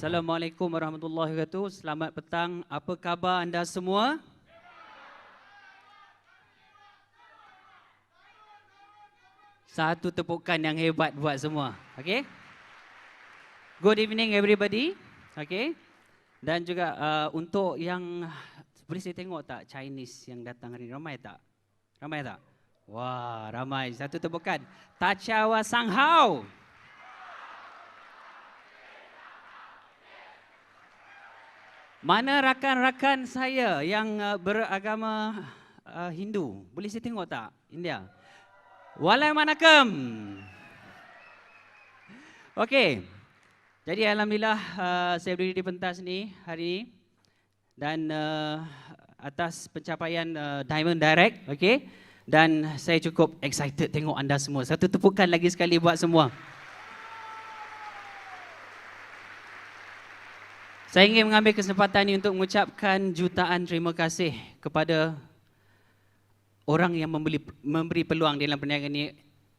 Assalamualaikum warahmatullahi wabarakatuh. Selamat petang. Apa khabar anda semua? Satu tepukan yang hebat buat semua. Okay? Good evening everybody. Okay? Dan juga untuk yang boleh saya tengok tak Chinese yang datang hari ini? Ramai tak? Ramai tak? Wah, ramai. Satu tepukan. Tachawa Sanghao. Mana rakan-rakan saya yang beragama Hindu? Boleh saya tengok tak? India. Waalaikumsalam. Okey. Jadi alhamdulillah saya berdiri di pentas ni hari ini dan atas pencapaian Diamond Direct, okey. Dan saya cukup excited tengok anda semua. Satu tepukan lagi sekali buat semua. Saya ingin mengambil kesempatan ini untuk mengucapkan jutaan terima kasih kepada orang yang memberi peluang dalam perniagaan ini.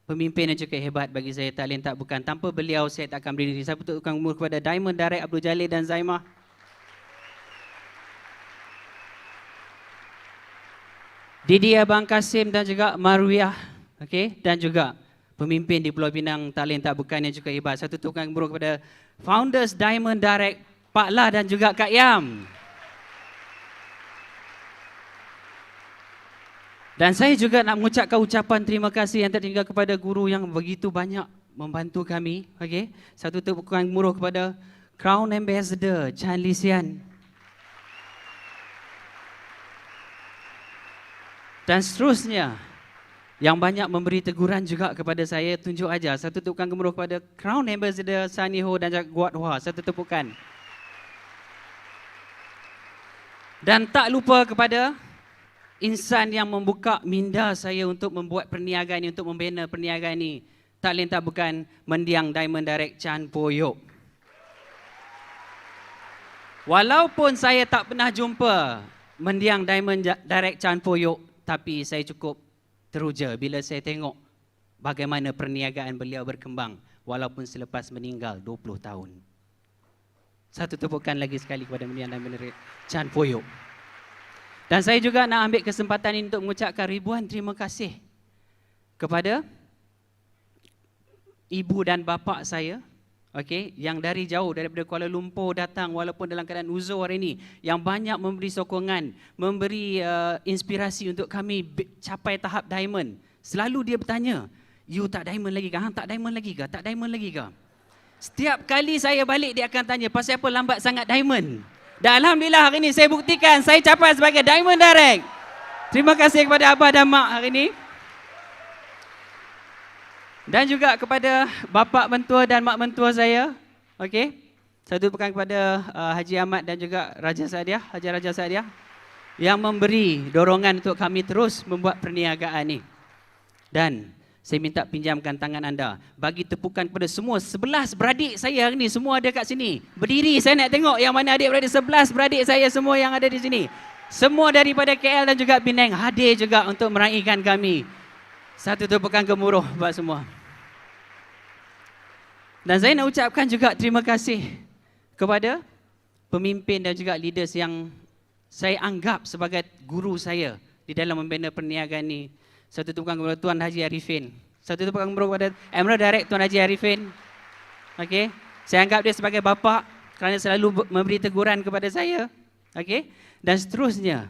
Pemimpin yang cukup hebat bagi saya, tak lain tak bukan. Tanpa beliau saya tak akan berdiri. Saya bertukang umur kepada Diamond Direct, Abdul Jalil dan Zaimah. Didi Abang Kasim dan juga Marwiyah. Okay? Dan juga pemimpin di Pulau Pinang, tak lain tak bukan yang cukup hebat. Satu tukang umur kepada Founders Diamond Direct, Pak La dan juga Kak Yam. Dan saya juga nak mengucapkan ucapan terima kasih yang tertinggal kepada guru yang begitu banyak membantu kami. Okay? Satu tepukan gemuruh kepada Crown Ambassador Chan Lee Sian. Dan seterusnya, yang banyak memberi teguran juga kepada saya, tunjuk aja. Satu tepukan gemuruh kepada Crown Ambassador Sunny Ho dan juga Guat Hua. Satu tepukan. Dan tak lupa kepada insan yang membuka minda saya untuk membuat perniagaan ini, untuk membina perniagaan ini. Tak lain tak bukan mendiang Diamond Direct Chan Poyok. Walaupun saya tak pernah jumpa mendiang Diamond Direct Chan Poyok, tapi saya cukup teruja bila saya tengok bagaimana perniagaan beliau berkembang walaupun selepas meninggal 20 tahun. Satu tepukan lagi sekali kepada mendiang Diamond Direct Chan Poyok. Dan saya juga nak ambil kesempatan ini untuk mengucapkan ribuan terima kasih kepada ibu dan bapa saya, okay, yang dari jauh daripada Kuala Lumpur datang walaupun dalam keadaan uzur hari ini, yang banyak memberi sokongan, memberi inspirasi untuk kami capai tahap diamond. Selalu dia bertanya, "You tak diamond lagi ke? Hang tak diamond lagi ke? Tak diamond lagi ke?" Setiap kali saya balik dia akan tanya, "Pasal apa lambat sangat diamond?" Dan alhamdulillah hari ini saya buktikan saya capai sebagai Diamond Direct. Terima kasih kepada Abah dan Mak hari ini. Dan juga kepada bapa mentua dan mak mentua saya. Okey. Satu tepukan kepada Haji Ahmad dan juga Raja Sadiah, Haji Raja Sadiah, yang memberi dorongan untuk kami terus membuat perniagaan ini. Dan saya minta pinjamkan tangan anda. Bagi tepukan kepada semua 11 beradik saya hari ini. Semua ada kat sini. Berdiri, saya nak tengok yang mana adik-beradik. 11 beradik saya semua yang ada di sini. Semua daripada KL dan juga Penang hadir juga untuk meraihkan kami. Satu tepukan gemuruh buat semua. Dan saya nak ucapkan juga terima kasih kepada pemimpin dan juga leaders yang saya anggap sebagai guru saya di dalam membina perniagaan ini. Satu tepukan kepada Tuan Haji Arifin. Satu tepukan kepada Emerald Direct Tuan Haji Arifin. Okey, saya anggap dia sebagai bapa kerana selalu memberi teguran kepada saya. Okey, dan seterusnya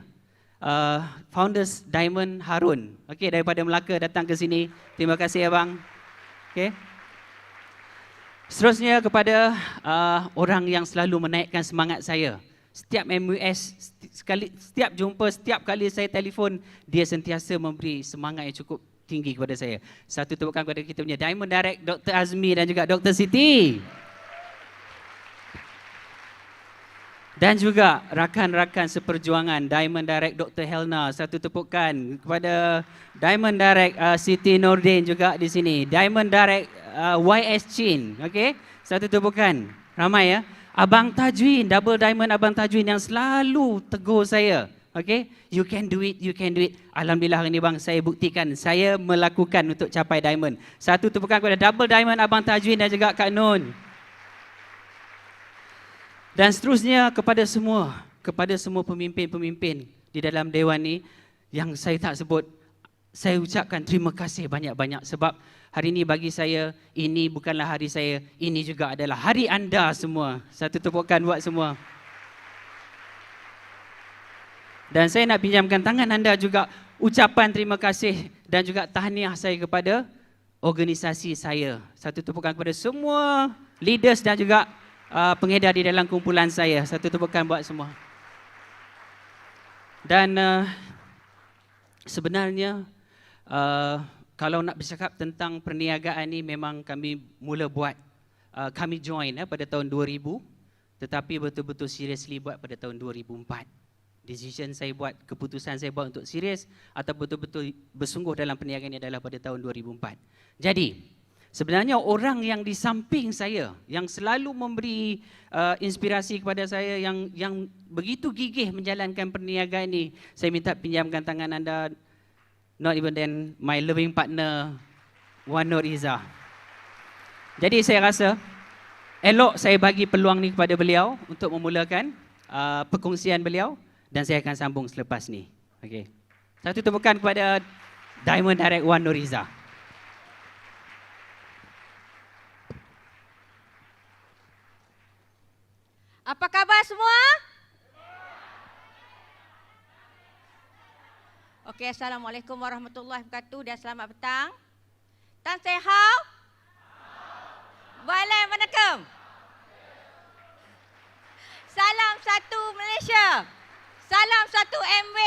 Founders Diamond Harun. Okey, daripada Melaka datang ke sini. Terima kasih abang. Okey. Seterusnya kepada orang yang selalu menaikkan semangat saya. Setiap MUS, setiap jumpa, setiap kali saya telefon, dia sentiasa memberi semangat yang cukup tinggi kepada saya. Satu tepukan kepada kita punya Diamond Direct, Dr. Azmi dan juga Dr. Siti. Dan juga rakan-rakan seperjuangan Diamond Direct Dr. Helna. Satu tepukan kepada Diamond Direct Siti Nordin juga di sini. Diamond Direct YS Chin. Okay? Satu tepukan. Ramai ya. Abang Tajwin, Double Diamond Abang Tajwin yang selalu tegur saya. Okay? You can do it, you can do it. Alhamdulillah hari ini bang, saya buktikan saya melakukan untuk capai diamond. Satu tepukan kepada Double Diamond Abang Tajwin dan juga Kak Nun. Dan seterusnya kepada semua pemimpin-pemimpin di dalam dewan ni yang saya tak sebut, saya ucapkan terima kasih banyak-banyak sebab hari ini bagi saya ini bukanlah hari saya, ini juga adalah hari anda semua. Satu tepukan buat semua. Dan saya nak pinjamkan tangan anda juga ucapan terima kasih dan juga tahniah saya kepada organisasi saya. Satu tepukan kepada semua leaders dan juga pengedar di dalam kumpulan saya. Satu tepukan buat semua. Dan sebenarnya kalau nak bercakap tentang perniagaan ni memang kami mula buat, kami join pada tahun 2000, tetapi betul-betul seriously buat pada tahun 2004. Decision saya buat, keputusan saya buat untuk serius atau betul-betul bersungguh dalam perniagaan ini adalah pada tahun 2004. Jadi, sebenarnya orang yang di samping saya, yang selalu memberi inspirasi kepada saya, yang begitu gigih menjalankan perniagaan ini, saya minta pinjamkan tangan anda, not even then my loving partner, Wan Nur Izzah. Jadi saya rasa, elok saya bagi peluang ni kepada beliau untuk memulakan perkongsian beliau. Dan saya akan sambung selepas ni. Okey. Satu tepukan kepada Diamond Direct Wan Nur Izzah. Apa khabar semua? Okey, Assalamualaikum warahmatullahi wabarakatuh dan selamat petang. Tan Sei Hao? Balai Manakam? Salam satu Malaysia. Salam satu MW.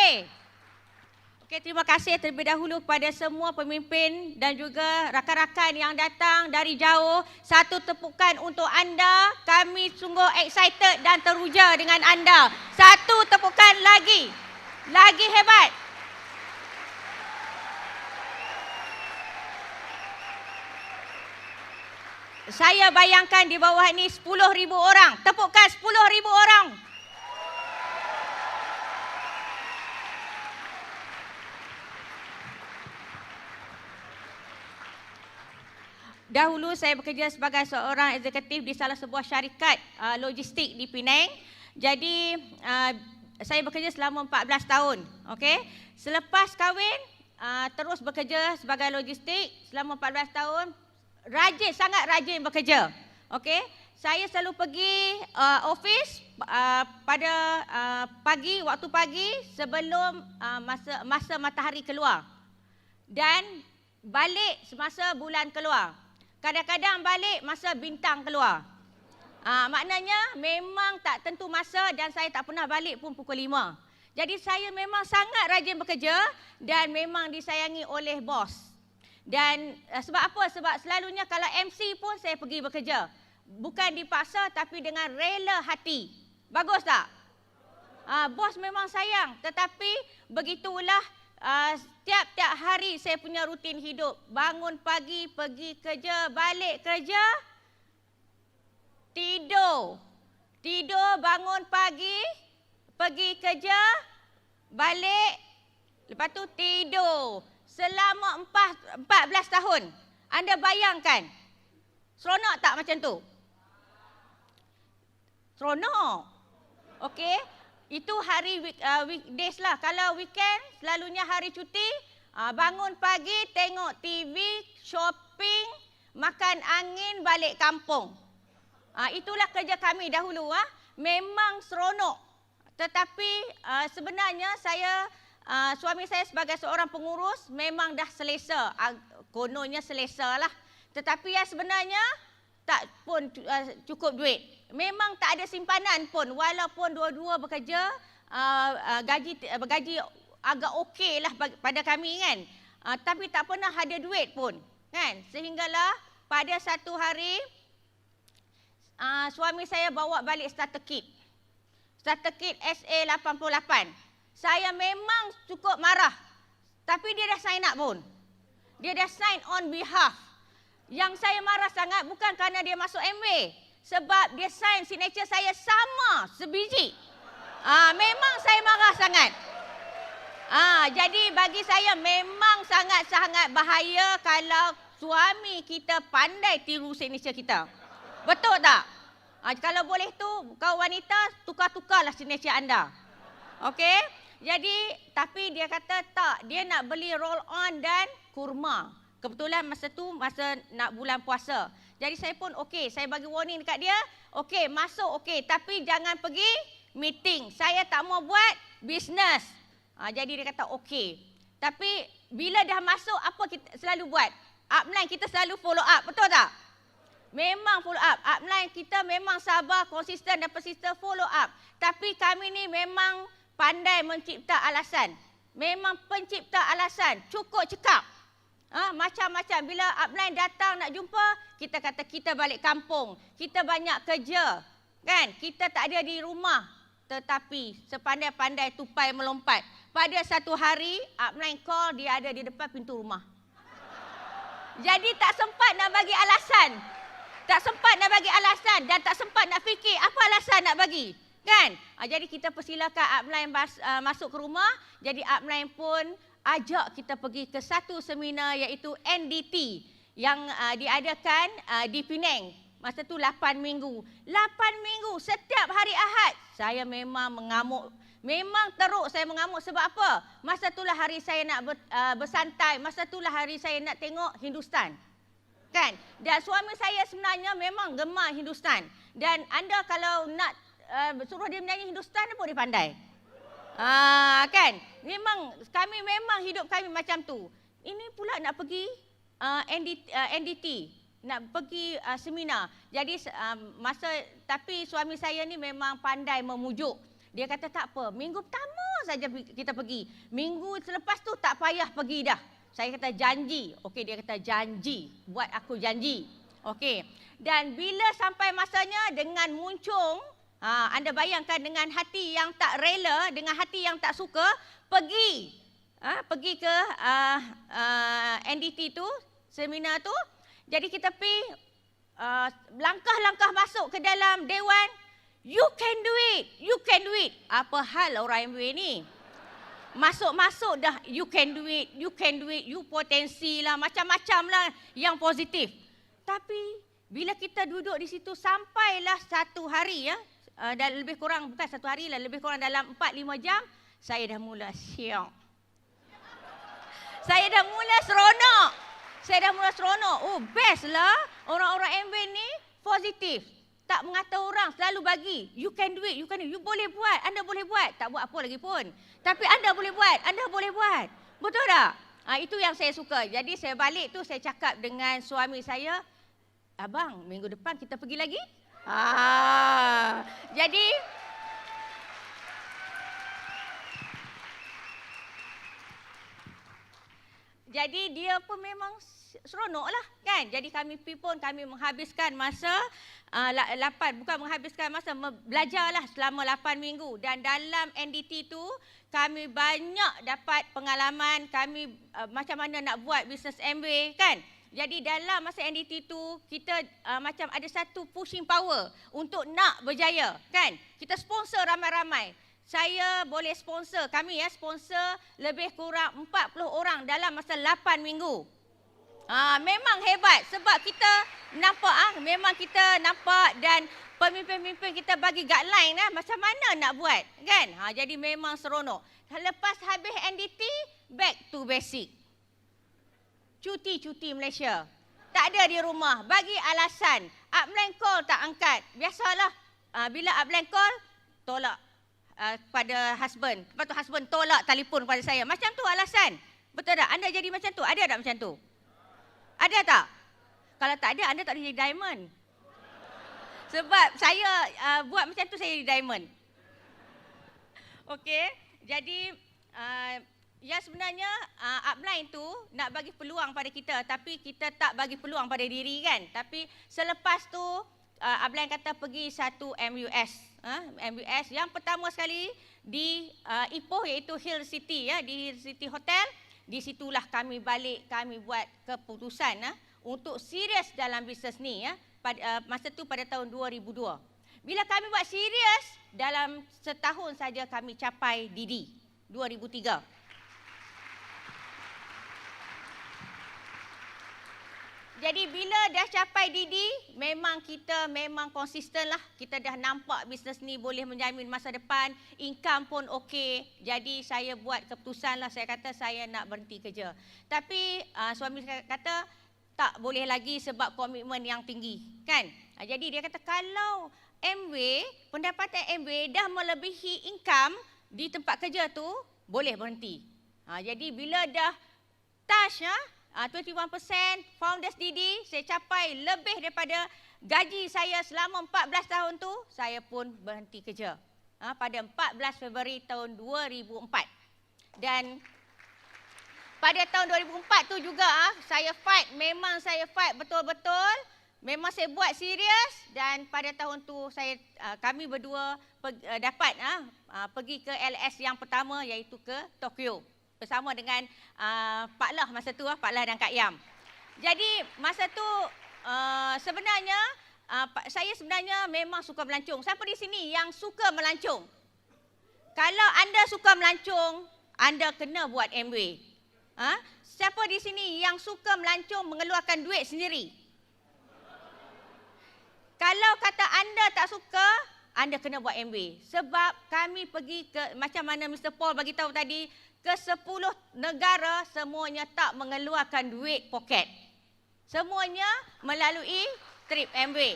Okey, terima kasih terlebih dahulu kepada semua pemimpin dan juga rakan-rakan yang datang dari jauh. Satu tepukan untuk anda. Kami sungguh excited dan teruja dengan anda. Satu tepukan lagi. Lagi hebat. Saya bayangkan di bawah ini 10,000 orang. Tepukkan 10,000 orang. Dahulu saya bekerja sebagai seorang eksekutif di salah sebuah syarikat logistik di Penang. Jadi saya bekerja selama 14 tahun. Okey. Selepas kahwin terus bekerja sebagai logistik selama 14 tahun. Sangat rajin bekerja. Okey. Saya selalu pergi office pada waktu pagi sebelum masa matahari keluar. Dan balik semasa bulan keluar. Kadang-kadang balik masa bintang keluar. Maknanya memang tak tentu masa dan saya tak pernah balik pun pukul 5. Jadi saya memang sangat rajin bekerja dan memang disayangi oleh bos. Dan sebab apa? Sebab selalunya kalau MC pun saya pergi bekerja. Bukan dipaksa tapi dengan rela hati. Bagus tak? Bos memang sayang tetapi begitulah. Tiap-tiap hari saya punya rutin hidup. Bangun pagi, pergi kerja, balik kerja, tidur. Tidur, bangun pagi, pergi kerja, balik, lepas tu tidur. Selama 14 tahun. Anda bayangkan, seronok tak macam tu? Seronok. Okey. Itu hari weekdays lah. Kalau weekend, selalunya hari cuti, bangun pagi, tengok TV, shopping, makan angin, balik kampung. Itulah kerja kami dahulu. Memang seronok. Tetapi sebenarnya suami saya sebagai seorang pengurus memang dah selesa. Kononnya selesa lah. Tetapi yang sebenarnya tak pun cukup duit. Memang tak ada simpanan pun walaupun dua-dua bekerja, gaji agak okey lah pada kami kan. Tapi tak pernah ada duit pun kan. Sehinggalah pada satu hari suami saya bawa balik starter kit. Starter kit SA88. Saya memang cukup marah. Tapi dia dah sign up pun. Dia dah sign on behalf. Yang saya marah sangat bukan kerana dia masuk MW. Sebab dia sign signature saya sama sebiji. Memang saya marah sangat. Jadi bagi saya memang sangat-sangat bahaya kalau suami kita pandai tiru signature kita. Betul tak? Kalau boleh tu, kau wanita, tukar-tukarlah signature anda. Okey? Jadi, tapi dia kata tak, dia nak beli roll on dan kurma. Kebetulan masa tu, masa nak bulan puasa. Jadi saya pun okey, saya bagi warning dekat dia, okey, masuk okey, tapi jangan pergi meeting. Saya tak mau buat bisnes. Jadi dia kata okey. Tapi bila dah masuk, apa kita selalu buat? Upline kita selalu follow up, betul tak? Memang follow up. Upline kita memang sabar, konsisten dan persisten follow up. Tapi kami ni memang pandai mencipta alasan. Memang pencipta alasan. Cukup cekap. Macam-macam. Bila upline datang nak jumpa, kita kata kita balik kampung. Kita banyak kerja. Kan? Kita tak ada di rumah. Tetapi sepandai-pandai tupai melompat. Pada satu hari, upline call, dia ada di depan pintu rumah. Jadi tak sempat nak bagi alasan. Tak sempat nak bagi alasan dan tak sempat nak fikir apa alasan nak bagi. Kan? Jadi kita persilakan upline masuk ke rumah. Jadi upline pun ajak kita pergi ke satu seminar iaitu NDT yang diadakan di Penang. Masa tu 8 minggu. 8 minggu setiap hari Ahad. Saya memang mengamuk. Memang teruk saya mengamuk sebab apa? Masa itulah hari saya nak bersantai. Masa itulah hari saya nak tengok Hindustan. Kan? Dan suami saya sebenarnya memang gemar Hindustan. Dan anda kalau nak suruh dia menyanyi Hindustan, dia pun dia pandai. Kan? Kami memang hidup kami macam tu. Ini pula nak pergi NDT. Nak pergi seminar. Jadi tapi suami saya ni memang pandai memujuk. Dia kata tak apa, minggu pertama saja kita pergi. Minggu selepas tu tak payah pergi dah. Saya kata janji. Okey, dia kata janji. Buat aku janji. Okey. Dan bila sampai masanya dengan muncung, anda bayangkan dengan hati yang tak rela, dengan hati yang tak suka, pergi ke NDT tu, seminar tu. Jadi kita pergi langkah-langkah masuk ke dalam dewan. You can do it, you can do it. Apa hal orang MBA ni? Masuk-masuk dah, you can do it, you can do it, you potensi lah, macam-macam lah yang positif. Tapi bila kita duduk di situ sampailah satu hari dan lebih kurang, bukan satu hari lah, lebih kurang dalam 4-5 jam, saya dah mula syok. Saya dah mula seronok. Oh, best lah. Orang-orang MBA ni positif. Tak mengata orang, selalu bagi. You can do it, you can do it. You boleh buat, anda boleh buat. Tak buat apa lagi pun. Tapi anda boleh buat, anda boleh buat. Betul tak? Itu yang saya suka. Jadi saya balik tu, saya cakap dengan suami saya, abang, minggu depan kita pergi lagi? Jadi dia pun memang seronok lah kan. Jadi kami menghabiskan masa belajarlah selama 8 minggu. Dan dalam NDT tu kami banyak dapat pengalaman kami macam mana nak buat bisnes MBA kan. Jadi dalam masa NDT tu kita macam ada satu pushing power untuk nak berjaya kan. Kita sponsor ramai-ramai. Saya boleh sponsor, kami sponsor lebih kurang 40 orang dalam masa 8 minggu. Memang hebat sebab kita nampak dan pemimpin-pemimpin kita bagi guideline macam mana nak buat kan. Jadi memang seronok. Lepas habis NDT, back to basic. Cuti Malaysia. Tak ada di rumah, bagi alasan. Upline call tak angkat. Biasalah bila upline call tolak pada husband. Lepas tu husband tolak telefon pada saya. Macam tu alasan. Betul tak? Anda jadi macam tu? Ada tak macam tu? Ada tak? Kalau tak ada, anda tak boleh jadi diamond. Sebab saya buat macam tu, saya jadi diamond. Okey. Jadi sebenarnya upline tu nak bagi peluang pada kita. Tapi kita tak bagi peluang pada diri kan. Tapi selepas tu upline kata pergi satu MUS. MUS yang pertama sekali di Ipoh iaitu Hill City di Hill City Hotel. Di situlah kami buat keputusan untuk serius dalam bisnes ni masa tu pada tahun 2002. Bila kami buat serius, dalam setahun saja kami capai DD 2003. Jadi bila dah capai Didi, memang kita memang konsisten lah. Kita dah nampak bisnes ni boleh menjamin masa depan, income pun okey. Jadi saya buat keputusan lah, saya kata saya nak berhenti kerja. Tapi suami saya kata tak boleh lagi sebab komitmen yang tinggi, kan? Jadi dia kata kalau pendapatan MW dah melebihi income di tempat kerja tu, boleh berhenti. Jadi bila dah touch 21% Founders Didi, saya capai lebih daripada gaji saya selama 14 tahun tu, saya pun berhenti kerja pada 14 Februari tahun 2004. Dan pada tahun 2004 tu juga saya fight, memang saya fight betul-betul, memang saya buat serius. Dan pada tahun tu kami berdua dapat pergi ke LS yang pertama, iaitu ke Tokyo, bersama dengan Pak Lah masa tu, Pak Lah dan Kak Yam. Jadi masa tu sebenarnya saya sebenarnya memang suka melancong. Siapa di sini yang suka melancong? Kalau anda suka melancong, anda kena buat MW. Siapa di sini yang suka melancong mengeluarkan duit sendiri? Kalau kata anda tak suka, anda kena buat MW. Sebab kami pergi ke, macam mana Mr. Paul bagi tahu tadi, ke 10 negara, semuanya tak mengeluarkan duit poket. Semuanya melalui trip MW.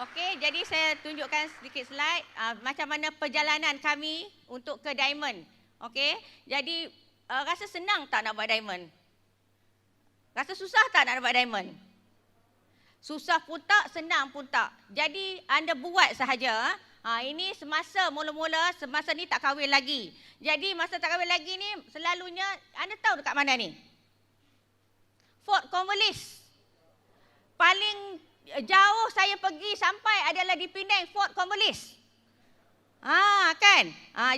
Okey, jadi saya tunjukkan sedikit slide macam mana perjalanan kami untuk ke Diamond. Okey, jadi rasa senang tak nak buat Diamond? Rasa susah tak nak buat Diamond? Susah pun tak, senang pun tak. Jadi anda buat sahaja. Ini semasa mula-mula, semasa ni tak kahwin lagi. Jadi masa tak kahwin lagi ni, selalunya, anda tahu dekat mana ni? Fort Cornwallis. Paling jauh saya pergi sampai adalah di Penang, Fort Cornwallis. Kan?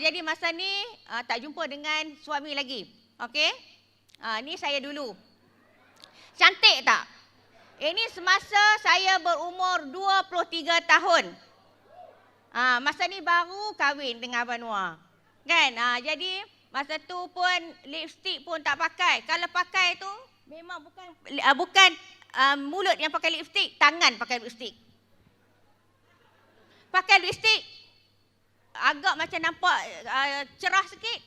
Jadi masa ni tak jumpa dengan suami lagi. Okey? Ni saya dulu. Cantik tak? Ini semasa saya berumur 23 tahun. Masa ni baru kahwin dengan Abang Noah. Kan? Jadi masa tu pun lipstick pun tak pakai. Kalau pakai tu memang bukan mulut yang pakai lipstick, tangan pakai lipstick. Pakai lipstick agak macam nampak cerah sikit.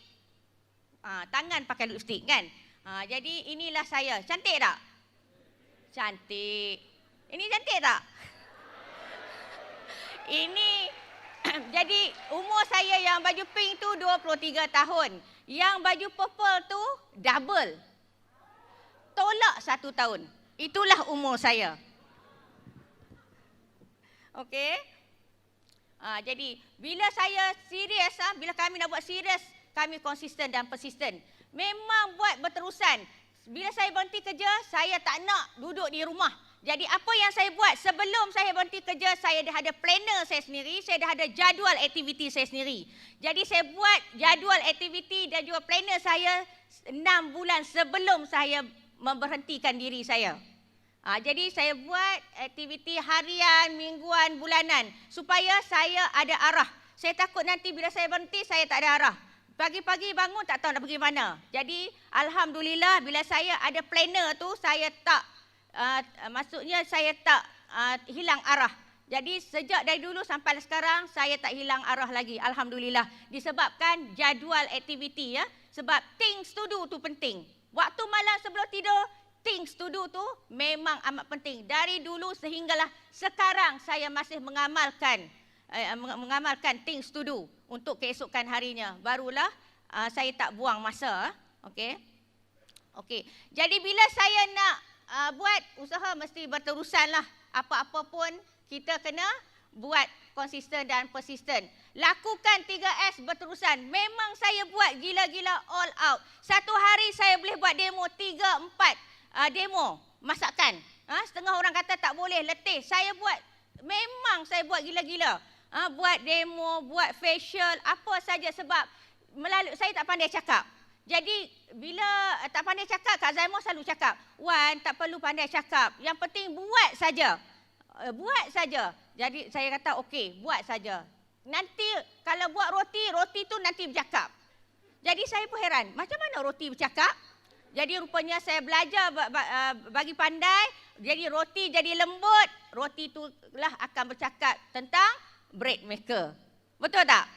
Tangan pakai lipstick, kan? Jadi inilah saya. Cantik tak? Cantik. Ini cantik tak? Ini jadi umur saya yang baju pink tu 23 tahun. Yang baju purple tu double. Tolak 1 tahun. Itulah umur saya. Okey. Jadi bila saya serius, bila kami nak buat serius, kami konsisten dan persisten. Memang buat berterusan. Bila saya berhenti kerja, saya tak nak duduk di rumah. Jadi apa yang saya buat sebelum saya berhenti kerja, saya dah ada planner saya sendiri, saya dah ada jadual aktiviti saya sendiri. Jadi saya buat jadual aktiviti dan juga planner saya 6 bulan sebelum saya memberhentikan diri saya. Jadi saya buat aktiviti harian, mingguan, bulanan supaya saya ada arah. Saya takut nanti bila saya berhenti, saya tak ada arah. Pagi-pagi bangun tak tahu nak pergi mana. Jadi alhamdulillah bila saya ada planner tu, saya tak maksudnya tak hilang arah. Jadi sejak dari dulu sampai sekarang saya tak hilang arah lagi. Alhamdulillah disebabkan jadual aktiviti ya. Sebab things to do tu penting. Waktu malam sebelum tidur, things to do tu memang amat penting. Dari dulu sehinggalah sekarang saya masih mengamalkan things to do untuk keesokan harinya. Barulah saya tak buang masa. Okey. Okey. Jadi bila saya nak buat usaha mesti berterusanlah. Apa-apa pun kita kena buat konsisten dan persisten. Lakukan 3S berterusan. Memang saya buat gila-gila all out. Satu hari saya boleh buat demo 3-4 demo masakan. Setengah orang kata tak boleh, letih. Saya buat, memang saya buat gila-gila. Buat demo, buat facial, apa saja sebab saya tak pandai cakap. Jadi bila tak pandai cakap, Kak Zaimah selalu cakap, Wan tak perlu pandai cakap, yang penting buat saja. Buat saja. Jadi saya kata okey, buat saja. Nanti kalau buat roti tu nanti bercakap. Jadi saya pun heran, macam mana roti bercakap? Jadi rupanya saya belajar bagi pandai, jadi roti jadi lembut, roti itulah akan bercakap tentang bread maker. Betul tak?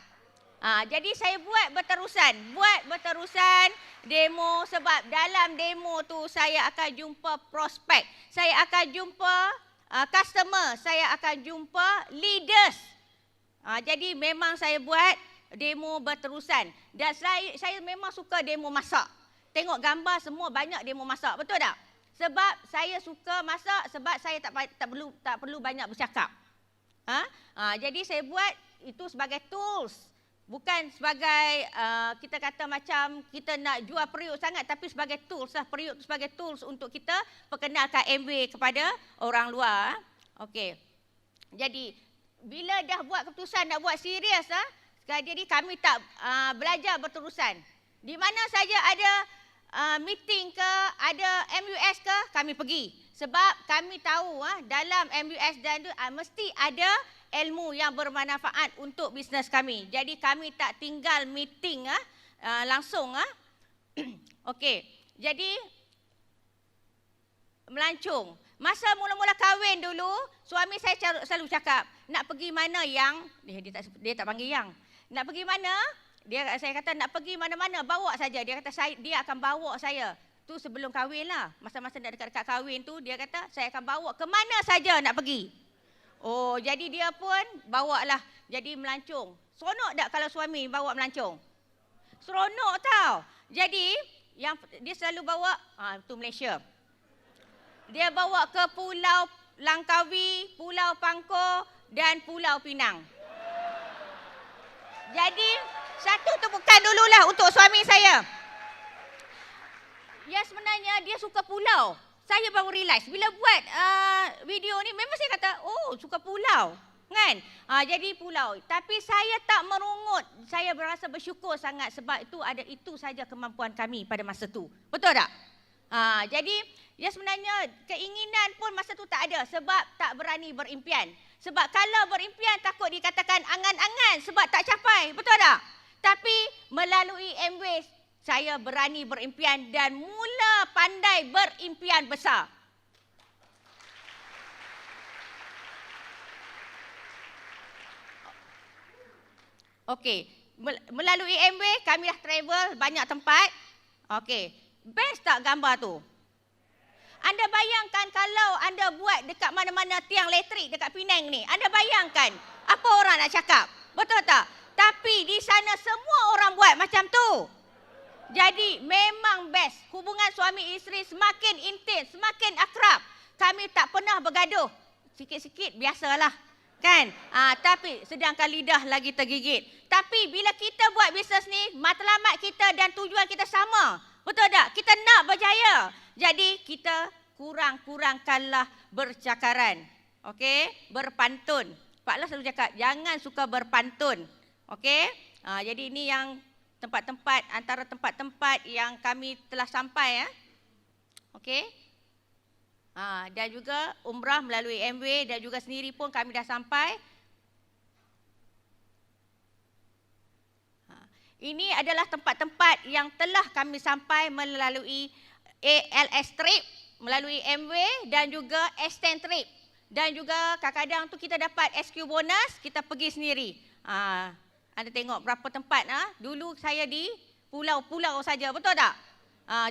Jadi saya buat berterusan demo, sebab dalam demo tu saya akan jumpa prospek, saya akan jumpa customer, saya akan jumpa leaders. Jadi memang saya buat demo berterusan dan saya memang suka demo masak. Tengok gambar semua banyak demo masak, betul tak? Sebab saya suka masak, sebab saya tak perlu banyak bercakap. Jadi saya buat itu sebagai tools, bukan sebagai kita kata macam kita nak jual periuk sangat, tapi sebagai tools lah, periuk sebagai tools untuk kita perkenalkan MW kepada orang luar. Okey. Jadi bila dah buat keputusan nak buat serius jadi kami tak belajar berterusan. Di mana saja ada meeting ke, ada MUS ke, kami pergi. Sebab kami tahu dalam MUS dan itu mesti ada ilmu yang bermanfaat untuk bisnes kami. Jadi kami tak tinggal meeting langsung. Okey. Jadi melancong. Masa mula-mula kahwin dulu, suami saya selalu cakap, nak pergi mana yang dia tak panggil yang. Nak pergi mana? Saya kata nak pergi mana-mana, bawa saja. Dia kata dia akan bawa saya. Tu sebelum kahwin lah. Masa-masa nak dekat-dekat kahwin tu, dia kata saya akan bawa ke mana saja nak pergi. Oh, jadi dia pun bawa lah. Jadi melancong. Seronok tak kalau suami bawa melancong? Seronok tau. Jadi yang dia selalu bawa tu Malaysia. Dia bawa ke Pulau Langkawi, Pulau Pangkor dan Pulau Pinang. Jadi satu tepukan dululah untuk suami saya. Ya sebenarnya dia suka pulau. Saya baru realize bila buat video ni memang saya kata, oh suka pulau. Kan? Jadi pulau. Tapi saya tak merungut. Saya berasa bersyukur sangat sebab itu saja kemampuan kami pada masa tu. Betul tak? Jadi ya sebenarnya keinginan pun masa tu tak ada sebab tak berani berimpian. Sebab kalau berimpian takut dikatakan angan-angan sebab tak capai. Betul tak? Tapi melalui MW saya berani berimpian dan mula pandai berimpian besar. Okey, melalui MW kami dah travel banyak tempat. Okey, best tak gambar tu? Anda bayangkan kalau anda buat dekat mana-mana tiang elektrik dekat Penang ni, anda bayangkan apa orang nak cakap? Betul tak? Tapi di sana semua orang buat macam tu. Jadi memang best. Hubungan suami isteri semakin intens, semakin akrab. Kami tak pernah bergaduh. Sikit-sikit biasalah. Kan? Tapi sedangkan lidah lagi tergigit. Tapi bila kita buat bisnes ni, matlamat kita dan tujuan kita sama. Betul tak? Kita nak berjaya. Jadi kita kurangkanlah bercakaran. Okey? Berpantun. Pak Las selalu cakap, jangan suka berpantun. Okey? Jadi ini yang tempat-tempat, antara tempat-tempat yang kami telah sampai. Okey? Dan juga umrah melalui MW dan juga sendiri pun kami dah sampai. Ini adalah tempat-tempat yang telah kami sampai melalui ALS trip, melalui MW dan juga extend trip. Dan juga kadang-kadang tu kita dapat SQ bonus, kita pergi sendiri. Anda tengok berapa tempat. Dulu saya di pulau-pulau saja, betul tak?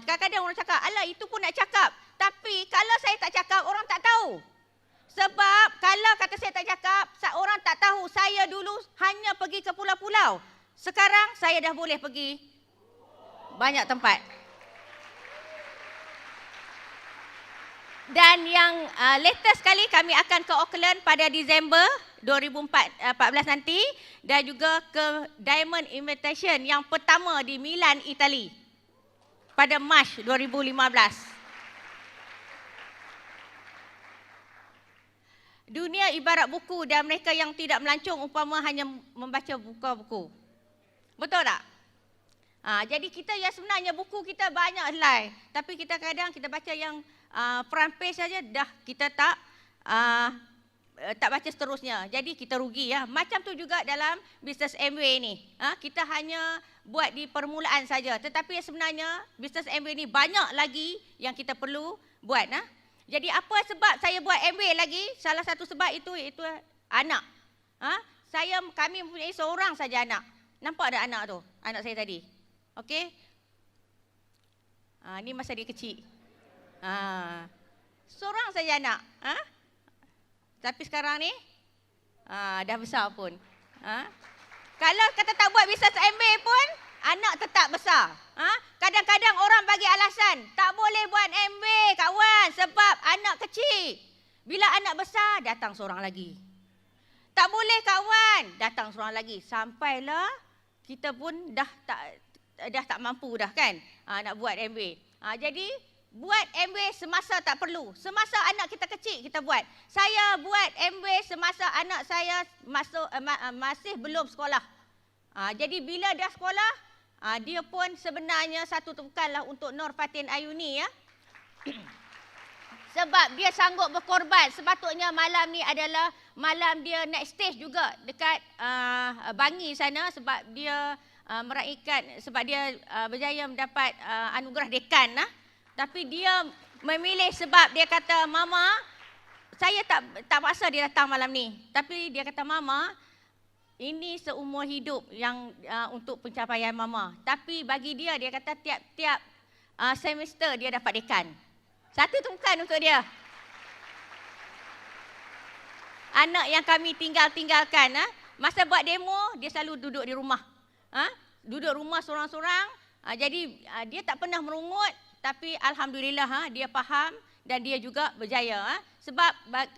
Kadang-kadang orang cakap, alah itu pun nak cakap. Tapi kalau saya tak cakap, orang tak tahu. Sebab kalau kata saya tak cakap, orang tak tahu. Saya dulu hanya pergi ke pulau-pulau. Sekarang saya dah boleh pergi banyak tempat. Dan yang latest sekali kami akan ke Auckland pada Disember 2014 nanti. Dan juga ke Diamond Invitation yang pertama di Milan, Itali. Pada Mac 2015. Dunia ibarat buku dan mereka yang tidak melancong umpama hanya membaca buku-buku. Betul tak? Jadi kita ya sebenarnya buku kita banyak helai. Tapi kita kadang kita baca yang front page saja dah kita tak tak baca seterusnya. Jadi kita rugi ya. Macam tu juga dalam bisnes Amway ni. Kita hanya buat di permulaan saja. Tetapi sebenarnya bisnes Amway ni banyak lagi yang kita perlu buat. Jadi apa sebab saya buat Amway lagi? Salah satu sebab itu iaitu anak. Kami mempunyai seorang saja anak. Nampak ada anak tu? Anak saya tadi. Okey. Ni masa dia kecil. Seorang saja anak. Tapi sekarang ni dah besar pun. Kalau kata tak buat bisnes Amway pun, anak tetap besar. Kadang-kadang orang bagi alasan, tak boleh buat Amway kawan sebab anak kecil. Bila anak besar, datang seorang lagi. Tak boleh kawan, datang seorang lagi. Sampailah kita pun dah tak mampu dah kan nak buat Amway. Jadi buat Amway semasa tak perlu. Semasa anak kita kecil kita buat. Saya buat Amway semasa anak saya masih belum sekolah. Jadi bila dah sekolah, dia pun sebenarnya satu tepukanlah untuk Nur Fatin Ayuni ya. Sebab dia sanggup berkorban. Sepatutnya malam ni adalah malam dia naik stage juga dekat Bangi sana sebab dia meraikan, sebab dia berjaya mendapat anugerah dekan. Tapi dia memilih sebab dia kata, Mama, saya tak paksa dia datang malam ni. Tapi dia kata, Mama, ini seumur hidup yang untuk pencapaian Mama. Tapi bagi dia kata tiap-tiap semester dia dapat dekan. Satu tumpukan untuk dia. Anak yang kami tinggalkan, masa buat demo, dia selalu duduk di rumah. Duduk rumah sorang-sorang. Jadi dia tak pernah merungut. Tapi Alhamdulillah dia faham dan dia juga berjaya. Sebab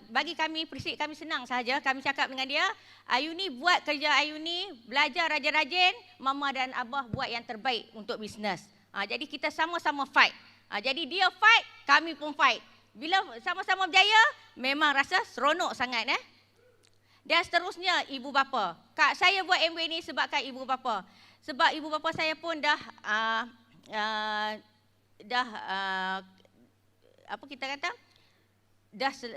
bagi kami, prinsip kami senang sahaja. Kami cakap dengan dia, Ayuni buat kerja Ayuni, belajar rajin-rajin, Mama dan Abah buat yang terbaik untuk bisnes. Jadi kita sama-sama fight. Jadi dia fight, kami pun fight. Bila sama-sama berjaya, memang rasa seronok sangat. Dan seterusnya ibu bapa. Kak, saya buat Amway ni sebabkan ibu bapa. Sebab ibu bapa saya pun dah apa kita kata,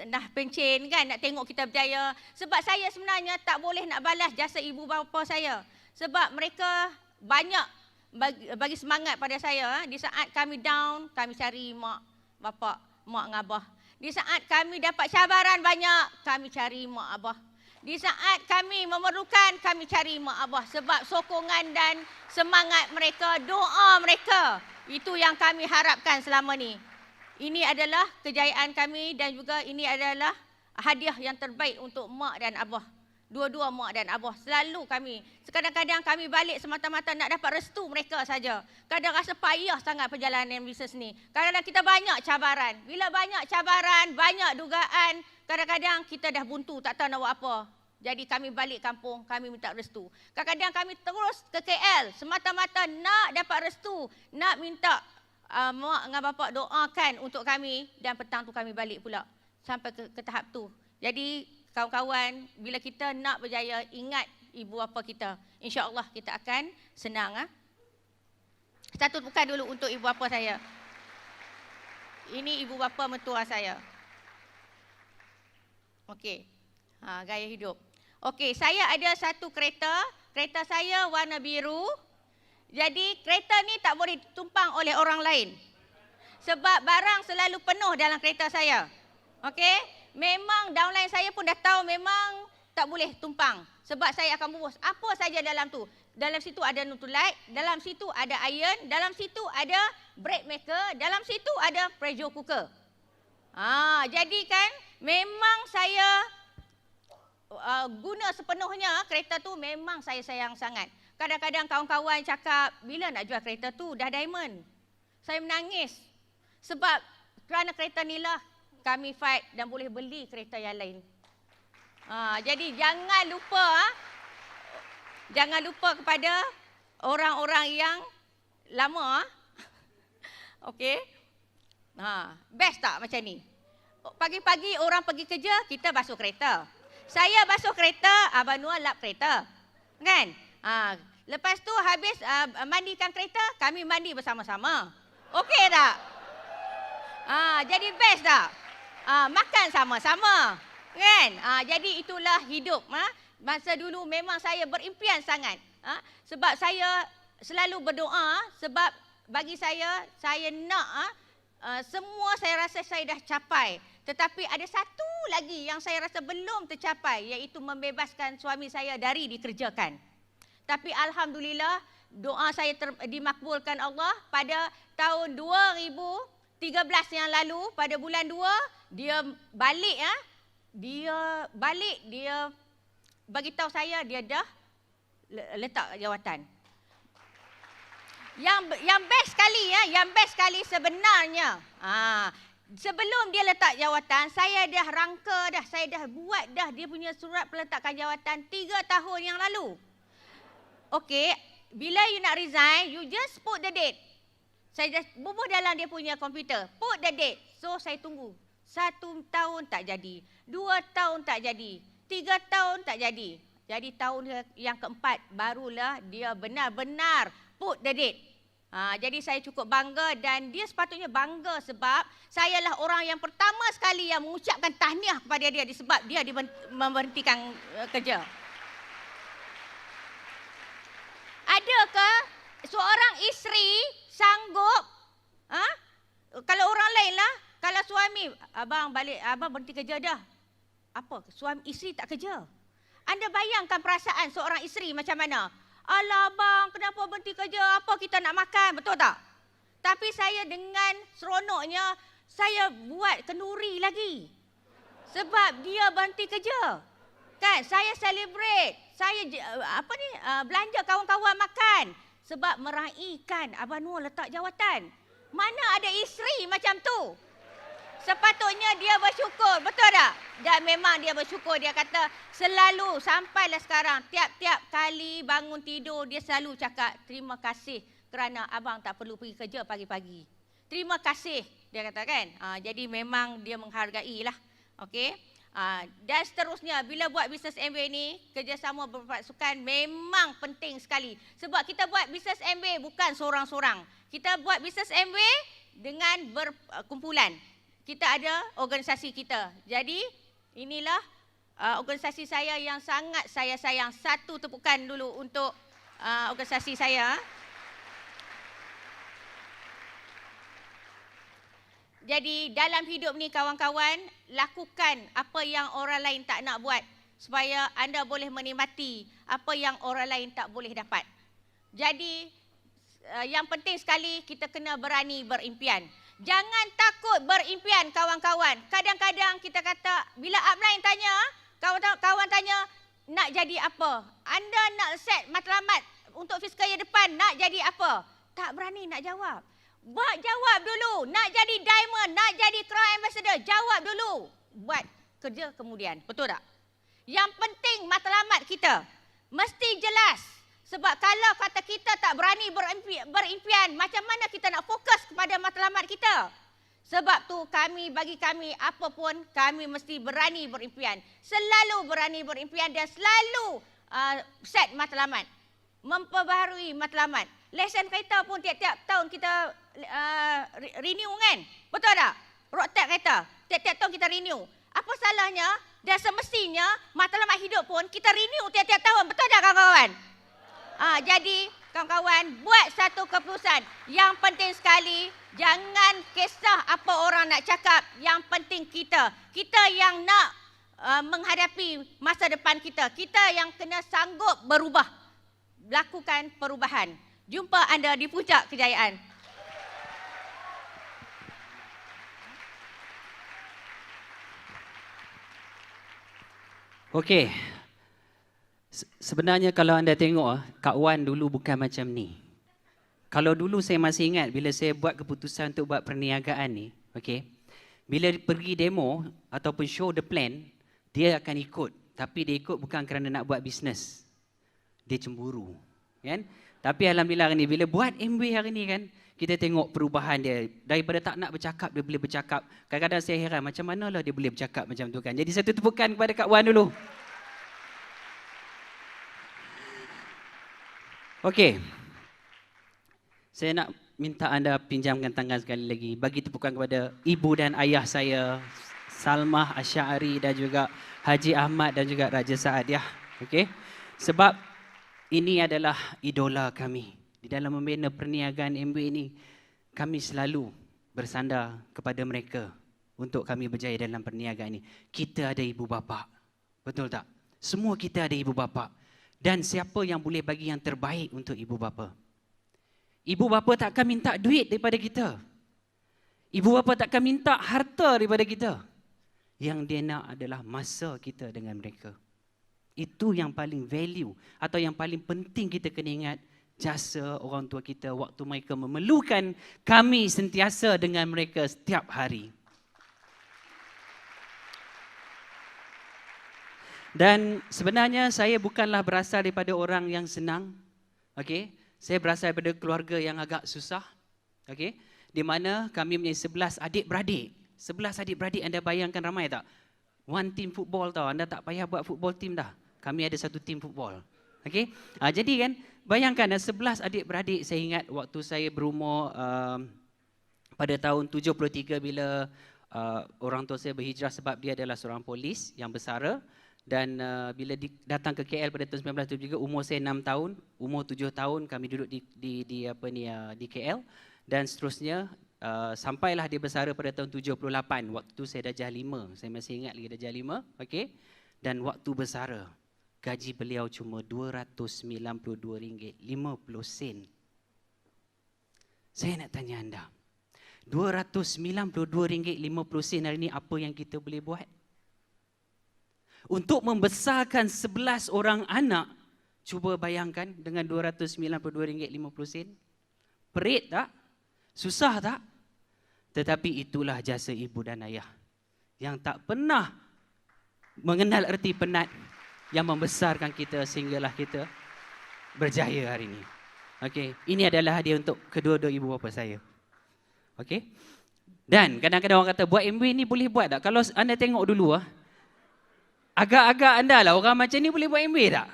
dah pencen kan nak tengok kita berjaya. Sebab saya sebenarnya tak boleh nak balas jasa ibu bapa saya. Sebab mereka banyak bagi semangat pada saya. Di saat kami down, kami cari mak bapak, mak dengan abah. Di saat kami dapat cabaran banyak, kami cari mak abah. Di saat kami memerlukan, kami cari mak abah. Sebab sokongan dan semangat mereka, doa mereka, itu yang kami harapkan selama ni. Ini adalah kejayaan kami dan juga ini adalah hadiah yang terbaik untuk mak dan abah. Dua-dua mak dan abah. Selalu kami. Kadang-kadang kami balik semata-mata nak dapat restu mereka saja. Kadang rasa payah sangat perjalanan bisnes ni. Kadang-kadang kita banyak cabaran. Bila banyak cabaran, banyak dugaan, kadang-kadang kita dah buntu, tak tahu nak buat apa. Jadi kami balik kampung, kami minta restu. Kadang-kadang kami terus ke KL semata-mata nak dapat restu, nak minta mak dengan bapak doakan untuk kami dan petang tu kami balik pula sampai ke tahap tu. Jadi kawan-kawan, bila kita nak berjaya, ingat ibu bapa kita. InsyaAllah kita akan senang. Satu bukan dulu untuk ibu bapa saya. Ini ibu bapa mertua saya. Okey, gaya hidup. Okey, saya ada satu kereta. Kereta saya warna biru. Jadi kereta ni tak boleh ditumpang oleh orang lain. Sebab barang selalu penuh dalam kereta saya. Okey, memang downline saya pun dah tahu memang tak boleh tumpang. Sebab saya akan bungkus apa saja dalam tu. Dalam situ ada Nutrilite, dalam situ ada iron, dalam situ ada bread maker, dalam situ ada pressure cooker. Jadi kan memang saya guna sepenuhnya kereta tu, memang saya sayang sangat. Kadang-kadang kawan-kawan cakap, bila nak jual kereta tu, dah diamond. Saya menangis. Sebab kerana kereta ni lah kami fight dan boleh beli kereta yang lain. Jadi jangan lupa kepada orang-orang yang lama. Okey. Best tak macam ni? Pagi-pagi orang pergi kerja, kita basuh kereta. Saya basuh kereta, Abang Noah lap kereta. Kan? Lepas tu habis mandikan kereta, kami mandi bersama-sama. Okey tak? Jadi best tak? Makan sama-sama. Kan? Jadi itulah hidup. Masa dulu memang saya berimpian sangat. Sebab saya selalu berdoa, sebab bagi saya nak semua saya rasa saya dah capai. Tetapi ada satu lagi yang saya rasa belum tercapai, iaitu membebaskan suami saya dari dikerjakan. Tapi alhamdulillah doa saya dimakbulkan Allah. Pada tahun 2013 yang lalu, pada bulan 2, dia balik dia bagi tahu saya dia dah letak jawatan. Yang best sekali sebenarnya. Sebelum dia letak jawatan, saya dah rangka dah, saya dah buat dah dia punya surat peletakan jawatan 3 tahun yang lalu. Okey, bila you nak resign, you just put the date. Saya dah bubuh dalam dia punya komputer, put the date. So saya tunggu. 1 tahun tak jadi, 2 tahun tak jadi, 3 tahun tak jadi. Jadi tahun yang keempat barulah dia benar-benar put the date. Jadi saya cukup bangga dan dia sepatutnya bangga sebab saya lah orang yang pertama sekali yang mengucapkan tahniah kepada dia sebab dia memberhentikan kerja. Adakah seorang isteri sanggup, kalau orang lain lah, kalau suami, abang balik, abang berhenti kerja dah. Apa? Suami isteri tak kerja. Anda bayangkan perasaan seorang isteri macam mana? Alah abang, kenapa berhenti kerja? Apa kita nak makan? Betul tak? Tapi saya dengan seronoknya, saya buat kenduri lagi. Sebab dia berhenti kerja. Kan? Saya celebrate. Saya belanja kawan-kawan makan. Sebab meraihkan Abang Nur letak jawatan. Mana ada isteri macam tu? Sepatutnya dia bersyukur, betul tak? Dan memang dia bersyukur, dia kata selalu sampailah sekarang, tiap-tiap kali bangun tidur, dia selalu cakap, terima kasih kerana abang tak perlu pergi kerja pagi-pagi. Terima kasih, dia kata kan. Jadi memang dia menghargai lah. Okay? Dan seterusnya, bila buat bisnes MBA ni, kerjasama berpasukan memang penting sekali. Sebab kita buat bisnes MBA bukan seorang-seorang. Kita buat bisnes MBA dengan berkumpulan. Kita ada organisasi kita. Jadi inilah organisasi saya yang sangat saya sayang. Satu tepukan dulu untuk organisasi saya. Jadi dalam hidup ni kawan-kawan, lakukan apa yang orang lain tak nak buat supaya anda boleh menikmati apa yang orang lain tak boleh dapat. Jadi yang penting sekali kita kena berani berimpian. Jangan takut berimpian kawan-kawan. Kadang-kadang kita kata, bila upline tanya, kawan-kawan tanya, nak jadi apa? Anda nak set matlamat untuk fiskal year depan, nak jadi apa? Tak berani nak jawab. Jawab dulu. Nak jadi diamond, nak jadi crown ambassador, jawab dulu. Buat kerja kemudian. Betul tak? Yang penting matlamat kita mesti jelas. Sebab kalau kata kita tak berani berimpian, macam mana kita nak fokus kepada matlamat kita? Sebab tu bagi kami, apa pun kami mesti berani berimpian. Selalu berani berimpian dan selalu set matlamat. Memperbaharui matlamat. Lesen kereta pun tiap-tiap tahun kita renew kan? Betul tak? Road tax kereta, tiap-tiap tahun kita renew. Apa salahnya? Dan semestinya matlamat hidup pun kita renew tiap-tiap tahun. Betul tak kawan-kawan? Jadi kawan-kawan, buat satu keputusan. Yang penting sekali, jangan kisah apa orang nak cakap. Yang penting kita yang nak menghadapi masa depan kita. Kita yang kena sanggup berubah. Lakukan perubahan. Jumpa anda di puncak kejayaan. Okey. Sebenarnya kalau anda tengok, Kak Wan dulu bukan macam ni. Kalau dulu saya masih ingat bila saya buat keputusan untuk buat perniagaan ni, okey. Bila pergi demo ataupun show the plan, dia akan ikut. Tapi dia ikut bukan kerana nak buat bisnes. Dia cemburu, kan? Tapi alhamdulillah hari ni bila buat MBA hari ni kan, kita tengok perubahan dia. Daripada tak nak bercakap, dia boleh bercakap. Kadang-kadang saya heran macam manalah dia boleh bercakap macam tu kan. Jadi satu tepukan kepada Kak Wan dulu. Okey. Saya nak minta anda pinjamkan tangan sekali lagi. Bagi tepukan kepada ibu dan ayah saya. Salmah Asy'ari dan juga Haji Ahmad dan juga Raja Saadiah. Okey. Sebab ini adalah idola kami. Di dalam membina perniagaan MB ini, kami selalu bersandar kepada mereka untuk kami berjaya dalam perniagaan ini. Kita ada ibu bapa. Betul tak? Semua kita ada ibu bapa. Dan siapa yang boleh bagi yang terbaik untuk ibu bapa? Ibu bapa tak akan minta duit daripada kita. Ibu bapa tak akan minta harta daripada kita. Yang dia nak adalah masa kita dengan mereka. Itu yang paling value atau yang paling penting kita kena ingat. Jasa orang tua kita waktu mereka memerlukan kami sentiasa dengan mereka setiap hari. Dan sebenarnya saya bukanlah berasal daripada orang yang senang. Okey, saya berasal daripada keluarga yang agak susah. Okey, di mana kami punya 11 adik-beradik. 11 adik-beradik, anda bayangkan ramai tak? One team football tau, anda tak payah buat football team dah. Kami ada satu team football. Okey, jadi kan bayangkan 11 adik-beradik. Saya ingat waktu saya berumur pada tahun 73 bila orang tua saya berhijrah sebab dia adalah seorang polis yang bersara. Dan bila datang ke KL pada tahun 1973, umur saya 6 tahun, umur 7 tahun kami duduk di KL, dan seterusnya sampailah dia bersara pada tahun 78. Waktu tu saya darjah 5, saya masih ingat lagi darjah 5, okey. Dan waktu bersara, gaji beliau cuma RM292.50. Saya nak tanya anda, RM292.50 hari ini apa yang kita boleh buat? Untuk membesarkan 11 orang anak, cuba bayangkan dengan RM292.50. Perit tak? Susah tak? Tetapi itulah jasa ibu dan ayah yang tak pernah mengenal erti penat, yang membesarkan kita sehinggalah kita berjaya hari ini. Okey, ini adalah hadiah untuk kedua-dua ibu bapa saya. Okey. Dan kadang-kadang orang kata buat MB ni boleh buat tak? Kalau anda tengok dulu agak-agak anda lah orang macam ni boleh buat MB tak?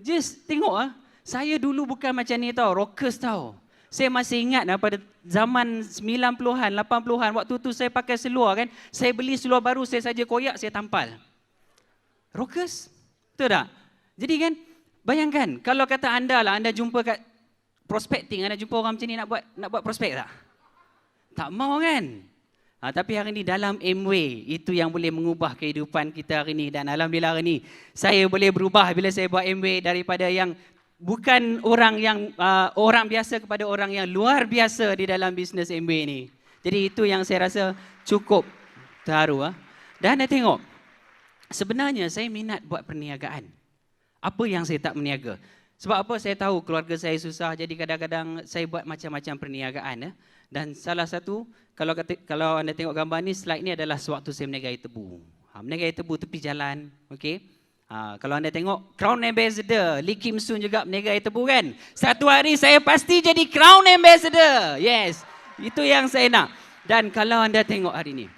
Just tengok saya dulu bukan macam ni tau, rockers tau. Saya masih ingat pada zaman 90-an, 80-an, waktu tu saya pakai seluar kan. Saya beli seluar baru, saya saja koyak, saya tampal. Rockers, betul tak? Jadi kan, bayangkan kalau kata anda lah, anda jumpa kat prospecting, anda jumpa orang macam ni nak buat prospek tak? Tak mau kan? Tapi hari ini dalam MW, itu yang boleh mengubah kehidupan kita hari ini. Dan alhamdulillah hari ini, saya boleh berubah bila saya buat MW daripada yang bukan orang yang orang biasa kepada orang yang luar biasa di dalam bisnes MW ini. Jadi itu yang saya rasa cukup terharu. Dan anda tengok, sebenarnya saya minat buat perniagaan. Apa yang saya tak berniaga? Sebab apa? Saya tahu keluarga saya susah, jadi kadang-kadang saya buat macam-macam perniagaan. Dan salah satu, kalau anda tengok gambar ni, slide ni adalah sewaktu saya meniagai tebu. Meniagai tebu tepi jalan, okey. Kalau anda tengok Crown Ambassador, Lee Kim Soon juga meniagai tebu kan. Satu hari saya pasti jadi Crown Ambassador. Yes, itu yang saya nak. Dan kalau anda tengok hari ini,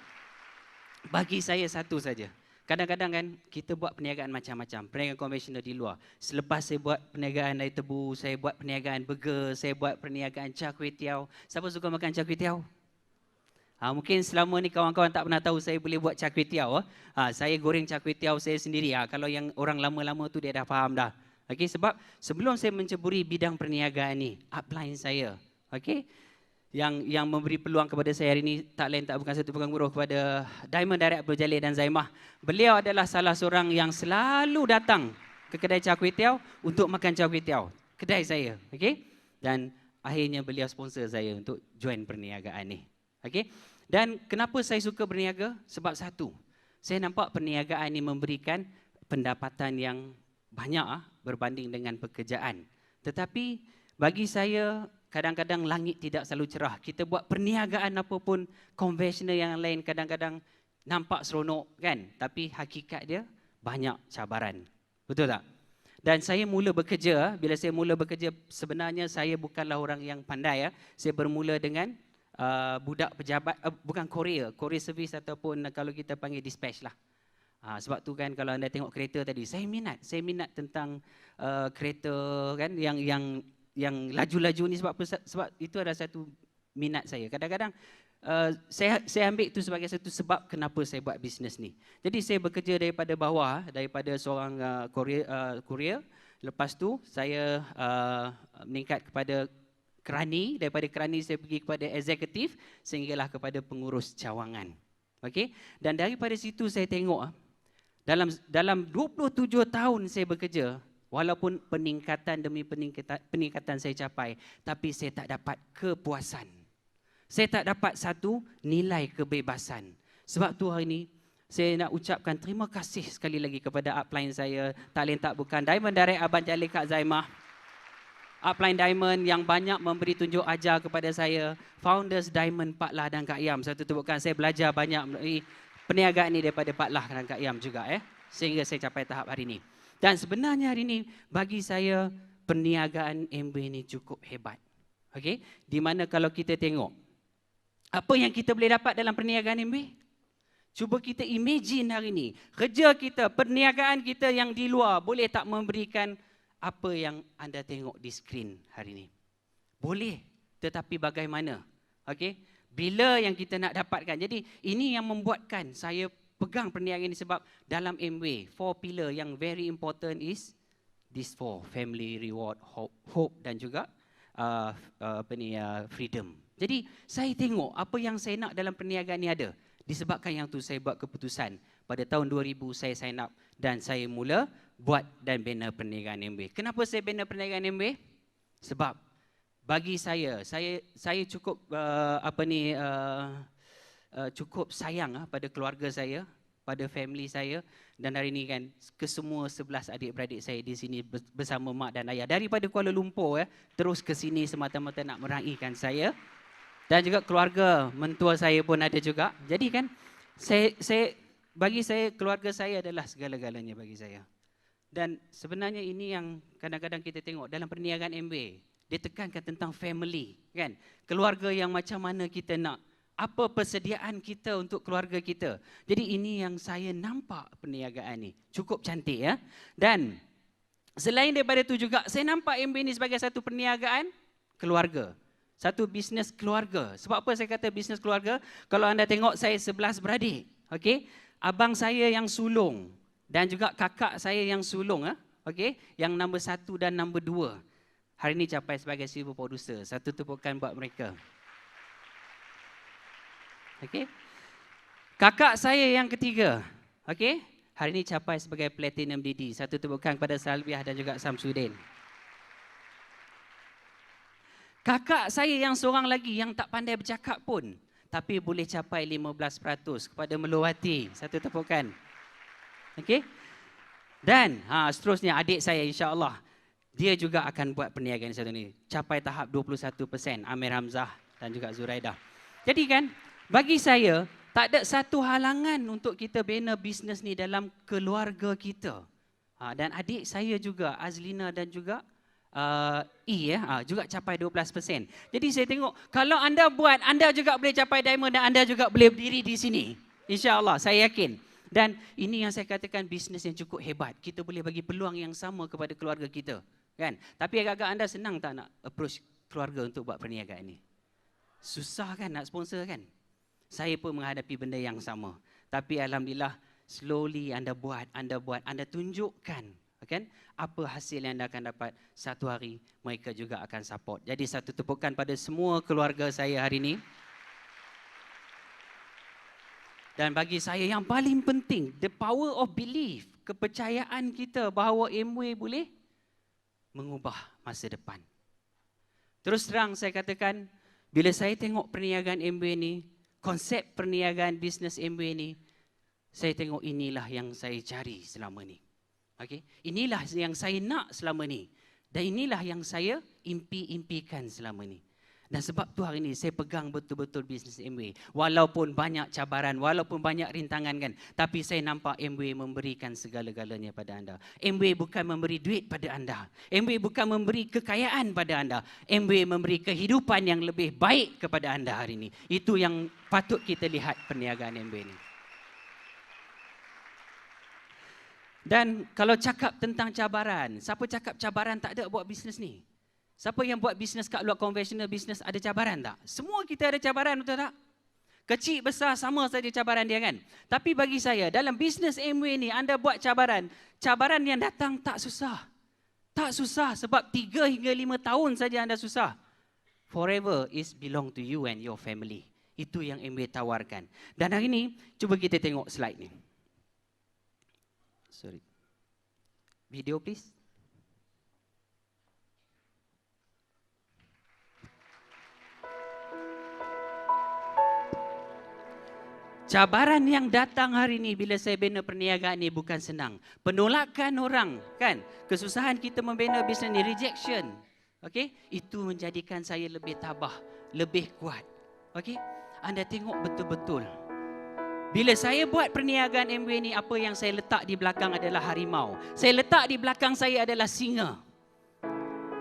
bagi saya satu saja. Kadang-kadang kan kita buat perniagaan macam-macam, perniagaan konvensional di luar. Selepas saya buat perniagaan dari tebu, saya buat perniagaan burger, saya buat perniagaan char kway teow. Siapa suka makan char kway teow? Mungkin selama ni kawan-kawan tak pernah tahu saya boleh buat char kway teow. Saya goreng char kway teow saya sendiri. Kalau yang orang lama-lama tu dia dah faham dah. Okay, sebab sebelum saya menceburi bidang perniagaan ni, upline saya, okay, yang memberi peluang kepada saya hari ini tak lain tak bukan satu penguruh kepada Diamond Direct Abdul Jalil dan Zaimah. Beliau adalah salah seorang yang selalu datang ke kedai char kway teow untuk makan char kway teow. Kedai saya, okey? Dan akhirnya beliau sponsor saya untuk join perniagaan ni. Okey? Dan kenapa saya suka berniaga? Sebab satu, saya nampak perniagaan ini memberikan pendapatan yang banyak berbanding dengan pekerjaan. Tetapi bagi saya kadang-kadang langit tidak selalu cerah. Kita buat perniagaan apapun konvensional yang lain kadang-kadang nampak seronok kan, tapi hakikat dia banyak cabaran. Betul tak? Dan saya mula bekerja, bila saya mula bekerja sebenarnya saya bukanlah orang yang pandai. Saya bermula dengan budak pejabat, bukan Korea service ataupun kalau kita panggil dispatch lah. Sebab tu kan kalau anda tengok kereta tadi, saya minat tentang kereta kan yang laju-laju ni sebab itu adalah satu minat saya. Kadang-kadang saya ambil itu sebagai satu sebab kenapa saya buat bisnes ni. Jadi saya bekerja daripada bawah, daripada seorang courier. Lepas tu saya meningkat kepada kerani, daripada kerani saya pergi kepada eksekutif sehinggalah kepada pengurus cawangan. Okey? Dan daripada situ saya tengok dalam 27 tahun saya bekerja, walaupun peningkatan demi peningkatan saya capai, tapi saya tak dapat kepuasan. Saya tak dapat satu nilai kebebasan. Sebab tu hari ini saya nak ucapkan terima kasih sekali lagi kepada upline saya, tak lain tak bukan Diamond Direct Abang Jalil Kak Zaimah. Upline Diamond yang banyak memberi tunjuk ajar kepada saya. Founders Diamond Pak Lah dan Kak Yam. Satu tepukan, saya belajar banyak melalui perniagaan ini daripada Pak Lah dan Kak Yam juga. Sehingga saya capai tahap hari ini. Dan sebenarnya hari ini bagi saya perniagaan MB ini cukup hebat. Okay? Di mana kalau kita tengok apa yang kita boleh dapat dalam perniagaan MB? Cuba kita imagine hari ini, kerja kita, perniagaan kita yang di luar boleh tak memberikan apa yang anda tengok di skrin hari ini? Boleh, tetapi bagaimana? Okay? Bila yang kita nak dapatkan? Jadi ini yang membuatkan saya pegang perniagaan ini sebab dalam MB, 4 pillar yang very important is these 4, family, reward, hope dan juga freedom. Jadi saya tengok apa yang saya nak dalam perniagaan ini ada. Disebabkan yang tu saya buat keputusan. Pada tahun 2000 saya sign up dan saya mula buat dan bina perniagaan MB. Kenapa saya bina perniagaan MB? Sebab bagi saya cukup cukup sayang pada keluarga saya, pada family saya, dan hari ini kan kesemua 11 adik-beradik saya di sini bersama mak dan ayah daripada Kuala Lumpur terus ke sini semata-mata nak meraihkan saya. Dan juga keluarga mentua saya pun ada juga. Jadi kan bagi saya keluarga saya adalah segala-galanya bagi saya. Dan sebenarnya ini yang kadang-kadang kita tengok dalam perniagaan MB, dia tekankan tentang family, kan? Keluarga yang macam mana kita nak, apa persediaan kita untuk keluarga kita. Jadi ini yang saya nampak perniagaan ni cukup cantik ya. Dan selain daripada itu juga saya nampak MB ni sebagai satu perniagaan keluarga. Satu bisnes keluarga. Sebab apa saya kata bisnes keluarga? Kalau anda tengok saya 11 beradik. Okay? Abang saya yang sulung dan juga kakak saya yang sulung. Okay? Yang nombor 1 dan nombor 2. Hari ini capai sebagai silver producer. Satu tepukan buat mereka. Okay? Kakak saya yang ketiga. Okay? Hari ini capai sebagai platinum DD. Satu tepukan kepada Salbiah dan juga Samsudin. Kakak saya yang seorang lagi yang tak pandai bercakap pun, tapi boleh capai 15% kepada Melawati. Satu tepukan. Okey? Dan seterusnya adik saya insya-Allah dia juga akan buat perniagaan satu ni. Capai tahap 21%, Amir Hamzah dan juga Zuraidah. Jadi kan bagi saya tak ada satu halangan untuk kita bina bisnes ni dalam keluarga kita. Dan adik saya juga Azlina dan juga juga capai 12%. Jadi saya tengok kalau anda buat, anda juga boleh capai diamond dan anda juga boleh berdiri di sini. InsyaAllah, saya yakin. Dan ini yang saya katakan bisnes yang cukup hebat. Kita boleh bagi peluang yang sama kepada keluarga kita. Kan? Tapi agak-agak anda senang tak nak approach keluarga untuk buat perniagaan ini? Susah kan nak sponsor kan? Saya pun menghadapi benda yang sama. Tapi Alhamdulillah, slowly anda buat, anda tunjukkan. Kan? Apa hasil yang anda akan dapat satu hari mereka juga akan support. Jadi satu tepukan pada semua keluarga saya hari ini. Dan bagi saya yang paling penting, the power of belief, kepercayaan kita bahawa Amway boleh mengubah masa depan. Terus terang saya katakan, bila saya tengok perniagaan Amway ni, konsep perniagaan bisnes Amway ni, saya tengok inilah yang saya cari selama ni. Okay? Inilah yang saya nak selama ni. Dan inilah yang saya impikan selama ni. Dan sebab tu hari ni saya pegang betul-betul bisnes Amway. Walaupun banyak cabaran, walaupun banyak rintangan kan. Tapi saya nampak Amway memberikan segala-galanya pada anda. Amway bukan memberi duit pada anda. Amway bukan memberi kekayaan pada anda. Amway memberi kehidupan yang lebih baik kepada anda hari ini. Itu yang patut kita lihat perniagaan Amway ni. Dan kalau cakap tentang cabaran, siapa cakap cabaran tak ada buat bisnes ni? Siapa yang buat bisnes kat luar konvensional bisnes ada cabaran tak? Semua kita ada cabaran, betul tak? Kecil besar sama saja cabaran dia kan. Tapi bagi saya dalam bisnes Amway ni anda buat cabaran yang datang tak susah. Tak susah sebab 3 hingga 5 tahun saja anda susah. Forever is belong to you and your family. Itu yang Amway tawarkan. Dan hari ini cuba kita tengok slide ni. Sorry. Video please. Cabaran yang datang hari ini bila saya bina perniagaan ni bukan senang. Penolakan orang, kan? Kesusahan kita membina bisnes ni, rejection. Okey? Itu menjadikan saya lebih tabah, lebih kuat. Okey? Anda tengok betul-betul. Bila saya buat perniagaan Amway ni, apa yang saya letak di belakang adalah harimau. Saya letak di belakang saya adalah singa.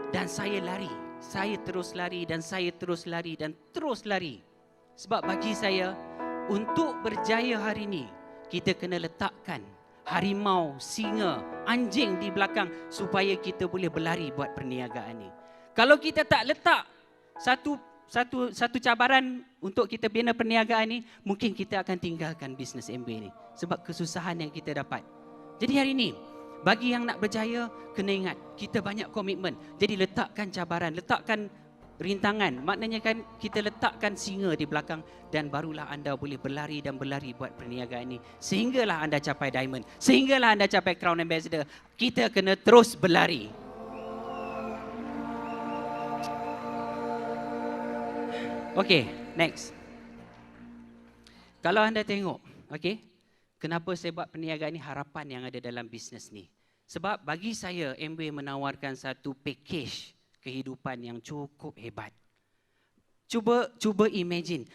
Dan saya lari. Saya terus lari dan saya terus lari dan terus lari. Sebab bagi saya, untuk berjaya hari ini, kita kena letakkan harimau, singa, anjing di belakang supaya kita boleh berlari buat perniagaan ni. Kalau kita tak letak satu cabaran untuk kita bina perniagaan ni, mungkin kita akan tinggalkan bisnes Amway ni sebab kesusahan yang kita dapat. Jadi hari ini, bagi yang nak berjaya, kena ingat kita banyak komitmen. Jadi letakkan cabaran, letakkan rintangan, maknanya kan kita letakkan singa di belakang dan barulah anda boleh berlari dan berlari buat perniagaan ini sehinggalah anda capai diamond, sehinggalah anda capai crown ambassador. Kita kena terus berlari. Okey, next. Kalau anda tengok, okey, kenapa saya buat perniagaan ini, harapan yang ada dalam bisnes ni. Sebab bagi saya Amway menawarkan satu package kehidupan yang cukup hebat. Cuba imagine,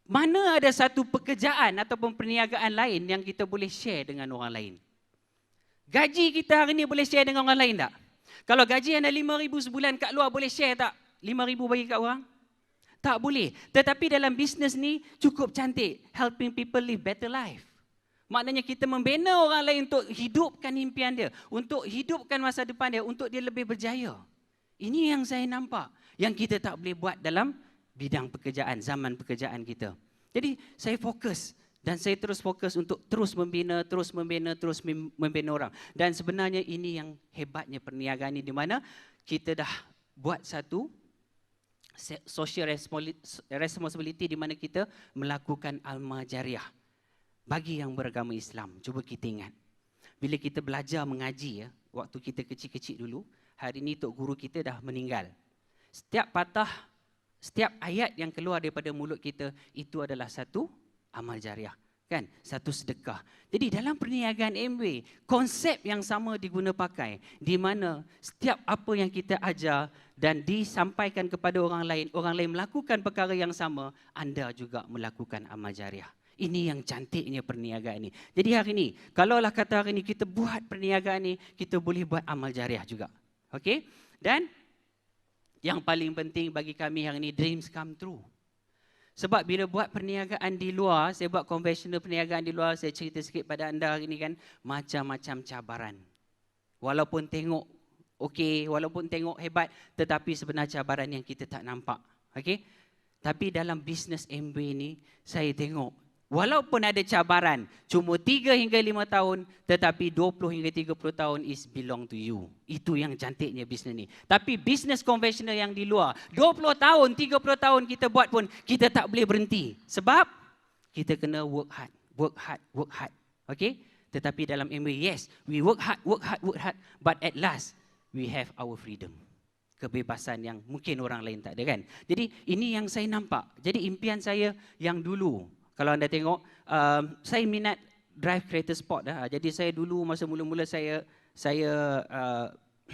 mana ada satu pekerjaan ataupun perniagaan lain yang kita boleh share dengan orang lain? Gaji kita hari ni boleh share dengan orang lain tak? Kalau gaji anda 5,000 sebulan kat luar, boleh share tak 5,000 bagi kat orang? Tak boleh. Tetapi dalam bisnes ni cukup cantik, helping people live better life. Maknanya kita membina orang lain untuk hidupkan impian dia, untuk hidupkan masa depan dia, untuk dia lebih berjaya. Ini yang saya nampak, yang kita tak boleh buat dalam bidang pekerjaan, zaman pekerjaan kita. Jadi saya fokus dan saya terus fokus untuk terus membina orang. Dan sebenarnya ini yang hebatnya perniagaan ini, di mana kita dah buat satu social responsibility di mana kita melakukan amal jariah bagi yang beragama Islam. Cuba kita ingat, bila kita belajar mengaji, waktu kita kecil-kecil dulu, hari ini tok guru kita dah meninggal. Setiap patah, setiap ayat yang keluar daripada mulut kita, itu adalah satu amal jariah, kan? Satu sedekah. Jadi dalam perniagaan Amway, konsep yang sama diguna pakai, di mana setiap apa yang kita ajar dan disampaikan kepada orang lain melakukan perkara yang sama, anda juga melakukan amal jariah. Ini yang cantiknya perniagaan ini. Jadi hari ini, kalaulah kata hari ini kita buat perniagaan ini, kita boleh buat amal jariah juga. Okey? Dan yang paling penting bagi kami hari ini, dreams come true. Sebab bila buat perniagaan di luar, saya buat konvensional perniagaan di luar, saya cerita sikit pada anda hari ini kan, macam-macam cabaran. Walaupun tengok okey, walaupun tengok hebat, tetapi sebenarnya cabaran yang kita tak nampak. Okey? Tapi dalam bisnes Amway ni, saya tengok walaupun ada cabaran, cuma 3 hingga 5 tahun, tetapi 20 hingga 30 tahun is belong to you. Itu yang cantiknya bisnes ni. Tapi bisnes konvensional yang di luar, 20 tahun, 30 tahun kita buat pun, kita tak boleh berhenti. Sebab kita kena work hard. Okay? Tetapi dalam Amway, yes, we work hard, but at last, we have our freedom. Kebebasan yang mungkin orang lain tak ada, kan? Jadi ini yang saya nampak. Jadi impian saya yang dulu, kalau anda tengok, saya minat drive kereta sport. Jadi saya dulu masa mula-mula saya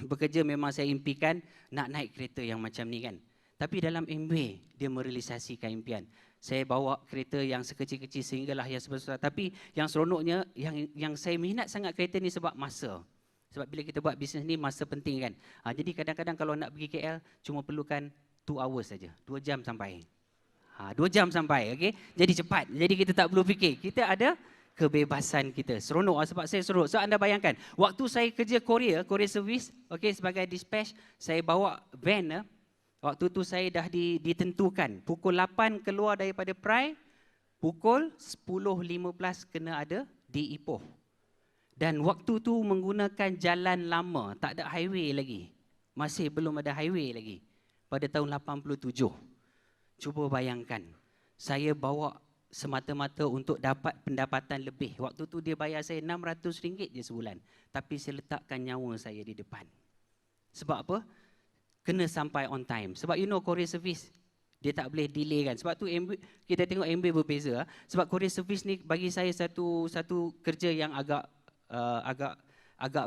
bekerja, memang saya impikan nak naik kereta yang macam ni, kan. Tapi dalam Amway, dia merealisasikan impian. Saya bawa kereta yang sekecil-kecil sehinggalah yang sebesar. Tapi yang seronoknya, yang saya minat sangat kereta ni sebab masa. Sebab bila kita buat bisnes ni, masa penting, kan. Jadi kadang-kadang kalau nak pergi KL, cuma perlukan 2 hours saja, 2 jam sampai. 2 jam sampai, okey. Jadi cepat. Jadi kita tak perlu fikir. Kita ada kebebasan kita. Seronok sebab saya seronok. So anda bayangkan, waktu saya kerja Korea Service, okey, sebagai dispatch, saya bawa van. Waktu tu saya dah ditentukan pukul 8 keluar daripada Prai, pukul 10.15 kena ada di Ipoh. Dan waktu tu menggunakan jalan lama, tak ada highway lagi. Masih belum ada highway lagi pada tahun 87. Cuba bayangkan, saya bawa semata-mata untuk dapat pendapatan lebih. Waktu tu dia bayar saya RM600 je sebulan. Tapi saya letakkan nyawa saya di depan. Sebab apa? Kena sampai on time. Sebab you know courier service, dia tak boleh delay kan. Sebab tu kita tengok MB berbeza. Sebab courier service ni bagi saya satu kerja yang agak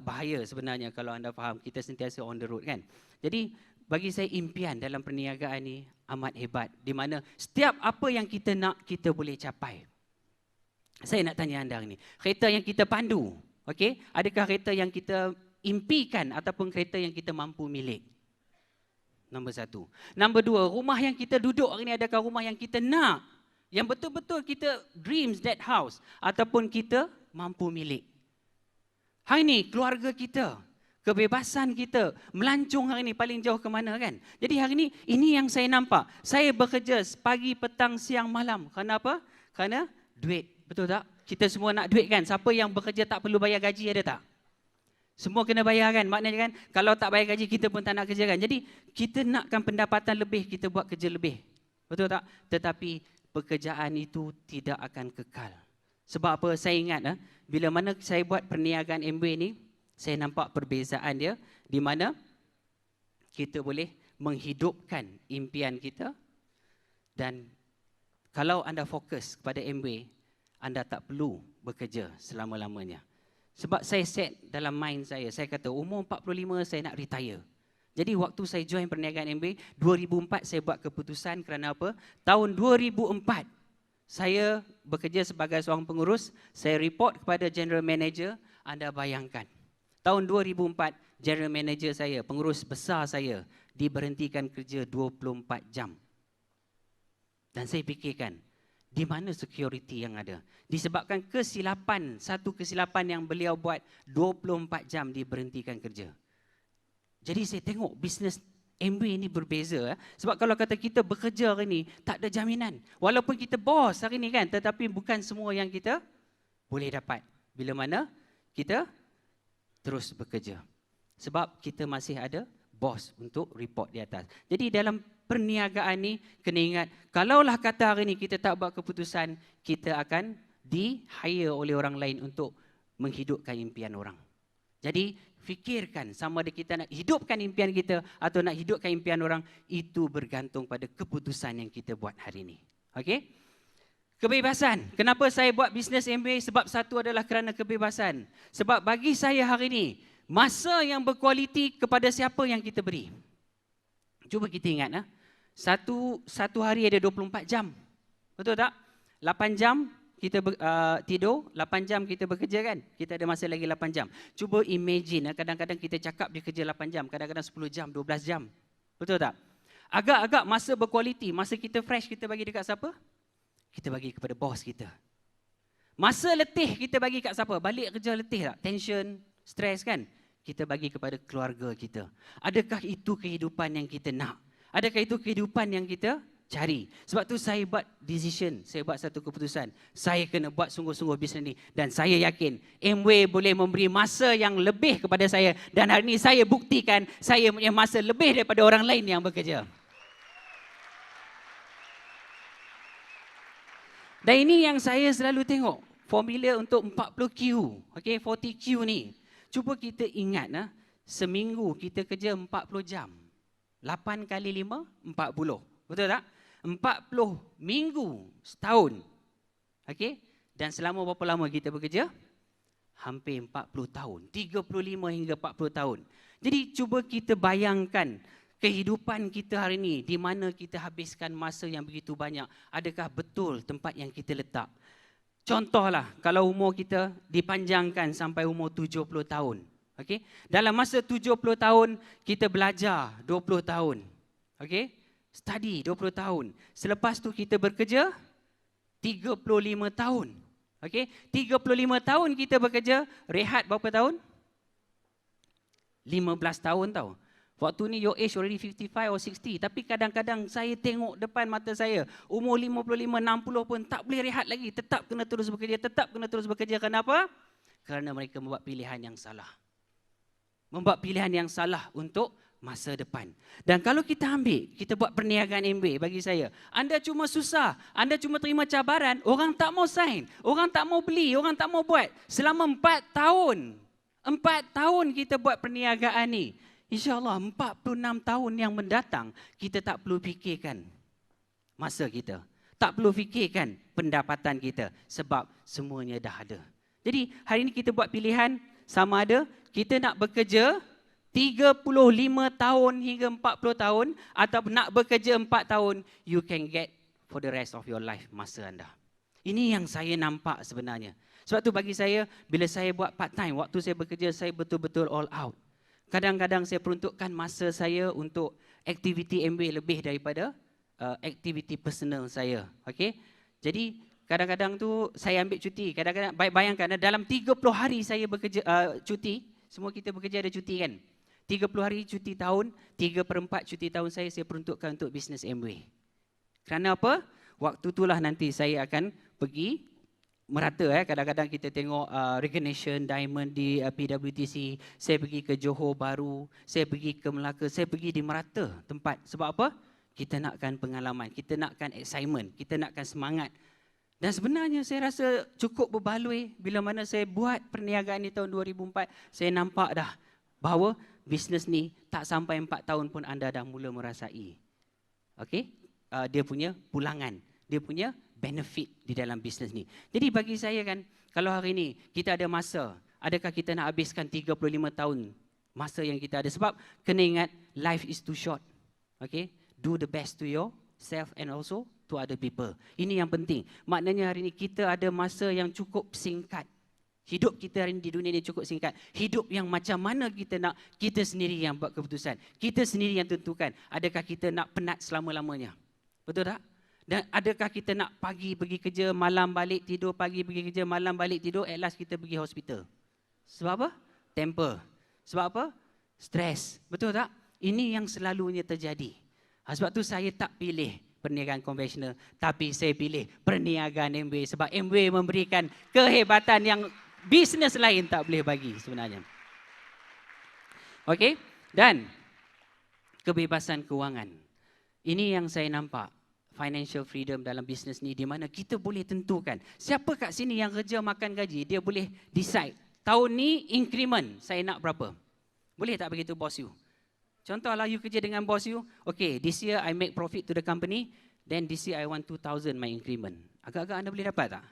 bahaya sebenarnya kalau anda faham. Kita sentiasa on the road kan. Jadi bagi saya impian dalam perniagaan ni amat hebat. Di mana setiap apa yang kita nak, kita boleh capai. Saya nak tanya anda ni, kereta yang kita pandu, okey, adakah kereta yang kita impikan ataupun kereta yang kita mampu milik? Nombor satu. Nombor dua, rumah yang kita duduk hari ni adakah rumah yang kita nak? Yang betul-betul kita dreams that house ataupun kita mampu milik? Hari ni keluarga kita, kebebasan kita, melancong hari ni paling jauh ke mana kan? Jadi hari ni ini yang saya nampak. Saya bekerja pagi, petang, siang, malam. Kerana apa? Kerana duit. Betul tak? Kita semua nak duit kan? Siapa yang bekerja tak perlu bayar gaji, ada tak? Semua kena bayar kan? Maknanya kan, kalau tak bayar gaji, kita pun tak nak kerja kan? Jadi, kita nakkan pendapatan lebih, kita buat kerja lebih. Betul tak? Tetapi, pekerjaan itu tidak akan kekal. Sebab apa? Saya ingat, bila mana saya buat perniagaan Amway ni, saya nampak perbezaan dia, di mana kita boleh menghidupkan impian kita, dan kalau anda fokus kepada Amway, anda tak perlu bekerja selama-lamanya. Sebab saya set dalam mind saya kata umur 45 saya nak retire. Jadi waktu saya join perniagaan Amway, 2004 saya buat keputusan kerana apa? Tahun 2004 saya bekerja sebagai seorang pengurus, saya report kepada general manager, anda bayangkan. Tahun 2004 general manager saya, pengurus besar saya, diberhentikan kerja 24 jam. Dan saya fikirkan, di mana security yang ada? Disebabkan satu kesilapan yang beliau buat 24 jam diberhentikan kerja. Jadi saya tengok bisnes Amway ini berbeza. Sebab kalau kata kita bekerja hari ni, tak ada jaminan. Walaupun kita bos hari ni kan, tetapi bukan semua yang kita boleh dapat. Bila mana kita terus bekerja. Sebab kita masih ada bos untuk report di atas. Jadi dalam perniagaan ni kena ingat, kalaulah kata hari ni kita tak buat keputusan, kita akan di-hire oleh orang lain untuk menghidupkan impian orang. Jadi fikirkan sama ada kita nak hidupkan impian kita atau nak hidupkan impian orang, itu bergantung pada keputusan yang kita buat hari ini. Okey? Kebebasan. Kenapa saya buat bisnes Amway? Sebab satu adalah kerana kebebasan. Sebab bagi saya hari ini, masa yang berkualiti kepada siapa yang kita beri. Cuba kita ingat, satu hari ada 24 jam. Betul tak? 8 jam kita tidur, 8 jam kita bekerja kan? Kita ada masa lagi 8 jam. Cuba imagine, kadang-kadang kita cakap dia kerja 8 jam, kadang-kadang 10 jam, 12 jam. Betul tak? Agak-agak masa berkualiti, masa kita fresh, kita bagi dekat siapa? Kita bagi kepada bos kita. Masa letih kita bagi kat siapa? Balik kerja letih tak? Tension, stres kan? Kita bagi kepada keluarga kita. Adakah itu kehidupan yang kita nak? Adakah itu kehidupan yang kita cari? Sebab tu saya buat decision, saya buat satu keputusan. Saya kena buat sungguh-sungguh bisnes ni. Dan saya yakin Amway boleh memberi masa yang lebih kepada saya. Dan hari ini saya buktikan saya punya masa lebih daripada orang lain yang bekerja. Dan ini yang saya selalu tengok. Formula untuk 40Q, okay, 40Q ni. Cuba kita ingat, seminggu kita kerja 40 jam. 8 kali 5, 40. Betul tak? 40 minggu setahun. Okay? Dan selama berapa lama kita bekerja? Hampir 40 tahun. 35 hingga 40 tahun. Jadi cuba kita bayangkan kehidupan kita hari ini, di mana kita habiskan masa yang begitu banyak. Adakah betul tempat yang kita letak? Contohlah, kalau umur kita dipanjangkan sampai umur 70 tahun. Okay? Dalam masa 70 tahun, kita belajar 20 tahun. Okay? Study 20 tahun. Selepas tu kita bekerja 35 tahun. Okay? 35 tahun kita bekerja, rehat berapa tahun? 15 tahun tau. Waktu ni your age already 55 or 60. Tapi kadang-kadang saya tengok depan mata saya, umur 55, 60 pun tak boleh rehat lagi. Tetap kena terus bekerja, tetap kena terus bekerja. Kenapa? Kerana mereka membuat pilihan yang salah. Membuat pilihan yang salah untuk masa depan. Dan kalau kita ambil, kita buat perniagaan MBA bagi saya. Anda cuma susah, anda cuma terima cabaran, orang tak mau sign, orang tak mau beli, orang tak mau buat. Selama 4 tahun. 4 tahun kita buat perniagaan ni. InsyaAllah 46 tahun yang mendatang, kita tak perlu fikirkan masa kita. Tak perlu fikirkan pendapatan kita sebab semuanya dah ada. Jadi hari ini kita buat pilihan sama ada kita nak bekerja 35 tahun hingga 40 tahun atau nak bekerja 4 tahun, you can get for the rest of your life masa anda. Ini yang saya nampak sebenarnya. Sebab tu bagi saya, bila saya buat part time, waktu saya bekerja, saya betul-betul all out. Kadang-kadang saya peruntukkan masa saya untuk aktiviti MBA lebih daripada aktiviti personal saya. Okay? Jadi kadang-kadang tu saya ambil cuti. Kadang-kadang bayangkan dalam 30 hari saya bekerja cuti, semua kita bekerja ada cuti kan? 30 hari cuti tahun, 3/4 cuti tahun saya peruntukkan untuk bisnes MBA. Kerana apa? Waktu itulah nanti saya akan pergi merata. Kadang-kadang kita tengok recognition diamond di PWTC, saya pergi ke Johor Bahru, saya pergi ke Melaka, saya pergi di merata tempat. Sebab apa? Kita nakkan pengalaman, kita nakkan excitement, kita nakkan semangat. Dan sebenarnya saya rasa cukup berbaloi bila mana saya buat perniagaan ni tahun 2004, saya nampak dah bahawa bisnes ni tak sampai 4 tahun pun anda dah mula merasai. Okey? Dia punya pulangan, dia punya benefit di dalam bisnes ni. Jadi bagi saya kan, kalau hari ni kita ada masa, adakah kita nak habiskan 35 tahun masa yang kita ada? Sebab kena ingat, life is too short. Okay? Do the best to yourself and also to other people. Ini yang penting. Maknanya hari ni kita ada masa yang cukup singkat. Hidup kita hari ini di dunia ini cukup singkat. Hidup yang macam mana kita nak, kita sendiri yang buat keputusan. Kita sendiri yang tentukan. Adakah kita nak penat selama-lamanya? Betul tak? Dan adakah kita nak pagi pergi kerja, malam balik tidur, pagi pergi kerja, malam balik tidur, at last kita pergi hospital. Sebab apa? Temper. Sebab apa? Stres. Betul tak? Ini yang selalunya terjadi. Sebab tu saya tak pilih perniagaan konvensional, tapi saya pilih perniagaan MBA. Sebab MBA memberikan kehebatan yang bisnes lain tak boleh bagi sebenarnya. Okey? Dan kebebasan kewangan. Ini yang saya nampak. Financial freedom dalam bisnes ni, di mana kita boleh tentukan siapa kat sini yang kerja makan gaji, dia boleh decide tahun ni increment saya nak berapa. Boleh tak begitu bos you? Contohlah you kerja dengan bos you, okay, this year I make profit to the company, then this year I want 2,000 my increment. Agak-agak anda boleh dapat tak?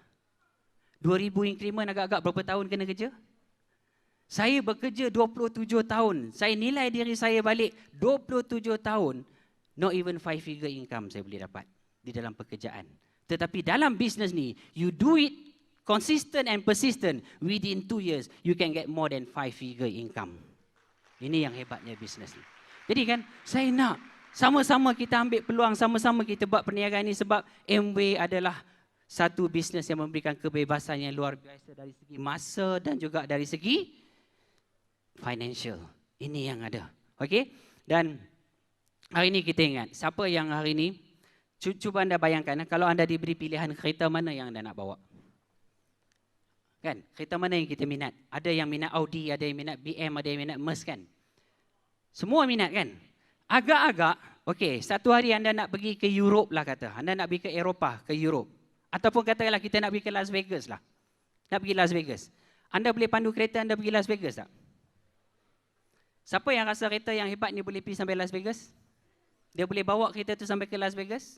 2,000 increment agak-agak berapa tahun kena kerja? Saya bekerja 27 tahun, saya nilai diri saya balik 27 tahun, not even 5 figure income saya boleh dapat di dalam pekerjaan. Tetapi dalam bisnes ni, you do it consistent and persistent, within 2 years, you can get more than 5 figure income. Ini yang hebatnya bisnes ni. Jadi kan, saya nak sama-sama kita ambil peluang, sama-sama kita buat perniagaan ni sebab Amway adalah satu bisnes yang memberikan kebebasan yang luar biasa dari segi masa dan juga dari segi financial. Ini yang ada. Okey? Dan hari ini kita ingat, siapa yang hari ini, cuba anda bayangkan, kalau anda diberi pilihan kereta mana yang anda nak bawa? Kan? Kereta mana yang kita minat? Ada yang minat Audi, ada yang minat BM, ada yang minat Merc kan? Semua minat kan? Agak-agak, okey, satu hari anda nak pergi ke Europe lah kata. Anda nak pergi ke Eropah, ke Europe. Ataupun katakanlah kita nak pergi ke Las Vegas lah. Nak pergi Las Vegas. Anda boleh pandu kereta anda pergi Las Vegas tak? Siapa yang rasa kereta yang hebat ni boleh pergi sampai Las Vegas? Dia boleh bawa kereta tu sampai ke Las Vegas?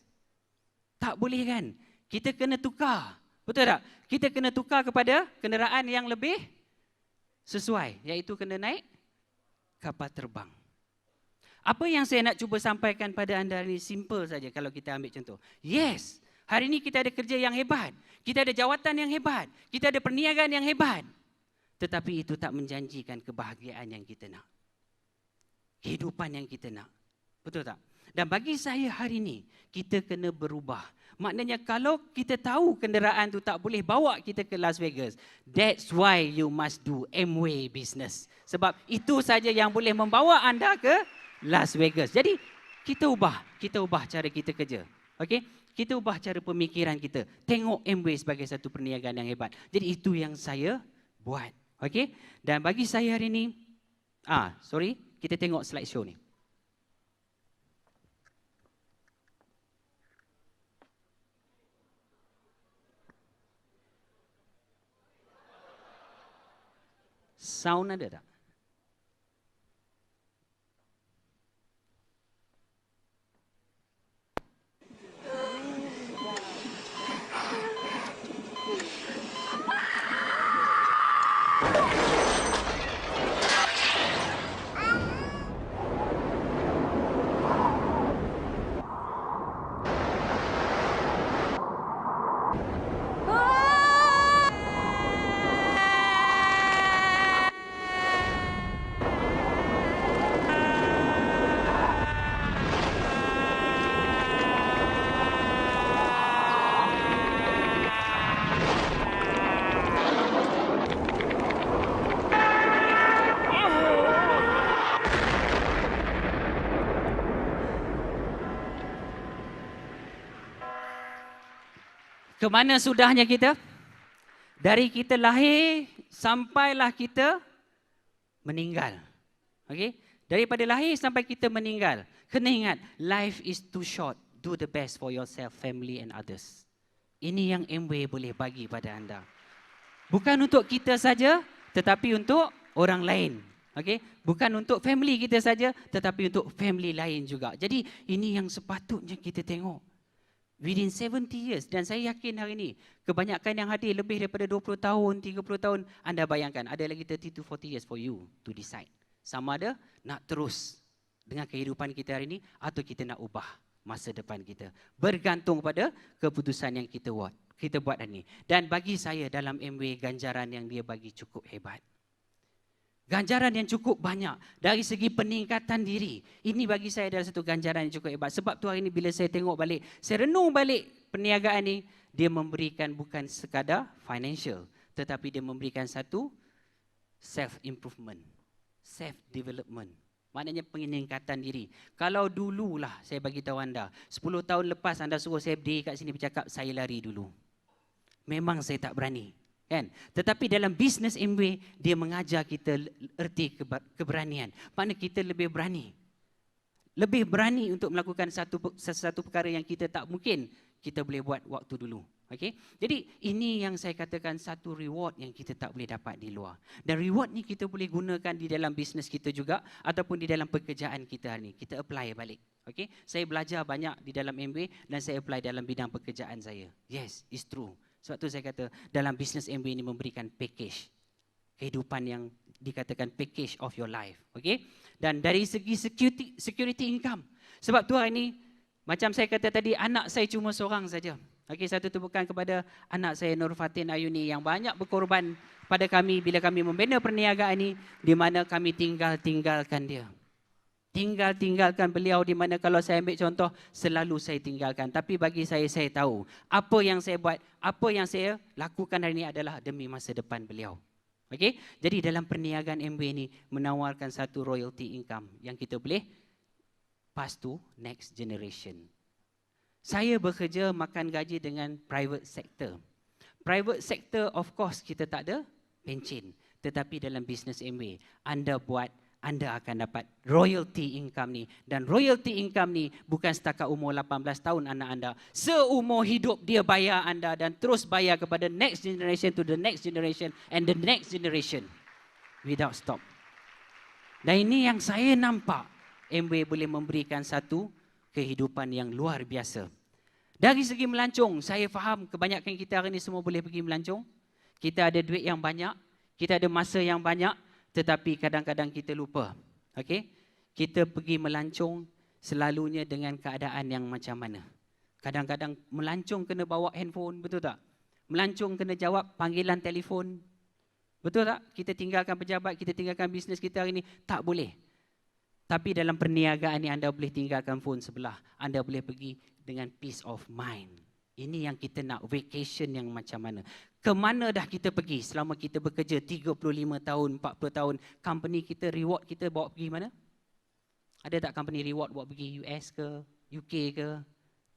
Tak boleh kan? Kita kena tukar. Betul tak? Kita kena tukar kepada kenderaan yang lebih sesuai. Iaitu kena naik kapal terbang. Apa yang saya nak cuba sampaikan pada anda hari ini simple saja kalau kita ambil contoh. Yes, hari ini kita ada kerja yang hebat. Kita ada jawatan yang hebat. Kita ada perniagaan yang hebat. Tetapi itu tak menjanjikan kebahagiaan yang kita nak. Kehidupan yang kita nak. Betul tak? Dan bagi saya hari ini, kita kena berubah. Maknanya kalau kita tahu kenderaan tu tak boleh bawa kita ke Las Vegas, that's why you must do Amway business. Sebab itu saja yang boleh membawa anda ke Las Vegas. Jadi kita ubah cara kita kerja. Okey? Kita ubah cara pemikiran kita. Tengok Amway sebagai satu perniagaan yang hebat. Jadi itu yang saya buat. Okey? Dan bagi saya hari ini, kita tengok slide show ni. Sound ada tak? Kemana sudahnya kita? Dari kita lahir sampailah kita meninggal. Okey? Daripada lahir sampai kita meninggal. Kena ingat, life is too short. Do the best for yourself, family and others. Ini yang Amway boleh bagi pada anda. Bukan untuk kita saja, tetapi untuk orang lain. Okey? Bukan untuk family kita saja, tetapi untuk family lain juga. Jadi ini yang sepatutnya kita tengok. Within 70 years, dan saya yakin hari ini, kebanyakan yang hadir lebih daripada 20 tahun, 30 tahun, anda bayangkan ada lagi 30 to 40 years for you to decide. Sama ada nak terus dengan kehidupan kita hari ini atau kita nak ubah masa depan kita. Bergantung pada keputusan yang kita buat hari ini. Dan bagi saya dalam Amway, ganjaran yang dia bagi cukup hebat. Ganjaran yang cukup banyak dari segi peningkatan diri. Ini bagi saya adalah satu ganjaran yang cukup hebat. Sebab tu hari ini bila saya tengok balik, saya renung balik perniagaan ni, dia memberikan bukan sekadar financial, tetapi dia memberikan satu self-improvement, self-development. Maknanya peningkatan diri. Kalau dululah saya bagi tahu anda, 10 tahun lepas anda suruh saya berdiri kat sini bercakap, saya lari dulu. Memang saya tak berani. Kan? Tetapi dalam bisnes Amway, dia mengajar kita erti keberanian. Maknanya kita lebih berani. Lebih berani untuk melakukan sesuatu perkara yang kita tak mungkin kita boleh buat waktu dulu. Okay? Jadi ini yang saya katakan satu reward yang kita tak boleh dapat di luar. Dan reward ni kita boleh gunakan di dalam bisnes kita juga ataupun di dalam pekerjaan kita hari ni. Kita apply balik. Okay? Saya belajar banyak di dalam Amway dan saya apply dalam bidang pekerjaan saya. Yes, it's true. Sebab tu saya kata dalam bisnes Amway ini memberikan package. Kehidupan yang dikatakan package of your life. Okay? Dan dari segi security income. Sebab tu hari ini, macam saya kata tadi, anak saya cuma seorang saja. Okay, satu tepukan kepada anak saya Nur Fatin Ayuni yang banyak berkorban pada kami bila kami membina perniagaan ini, di mana kami tinggalkan dia. Tinggalkan beliau di mana kalau saya ambil contoh, selalu saya tinggalkan. Tapi bagi saya tahu apa yang saya buat, apa yang saya lakukan hari ini adalah demi masa depan beliau. Okey? Jadi dalam perniagaan Amway ini menawarkan satu royalty income yang kita boleh pass to next generation. Saya bekerja makan gaji dengan private sector. Private sector of course kita tak ada pencen. Tetapi dalam bisnes Amway, anda buat, anda akan dapat royalty income ni. Dan royalty income ni bukan setakat umur 18 tahun anak anda. Seumur hidup dia bayar anda dan terus bayar kepada next generation to the next generation and the next generation. Without stop. Dan ini yang saya nampak Amway boleh memberikan satu kehidupan yang luar biasa. Dari segi melancong, saya faham kebanyakan kita hari ini semua boleh pergi melancong. Kita ada duit yang banyak, kita ada masa yang banyak. Tetapi kadang-kadang kita lupa. Okay? Kita pergi melancong selalunya dengan keadaan yang macam mana. Kadang-kadang melancong kena bawa handphone, betul tak? Melancong kena jawab panggilan telefon. Betul tak? Kita tinggalkan pejabat, kita tinggalkan bisnes kita hari ini. Tak boleh. Tapi dalam perniagaan ini anda boleh tinggalkan phone sebelah. Anda boleh pergi dengan peace of mind. Ini yang kita nak, vacation yang macam mana. Kemana dah kita pergi selama kita bekerja 35 tahun, 40 tahun. Company kita, reward kita bawa pergi mana? Ada tak company reward buat pergi US ke, UK ke?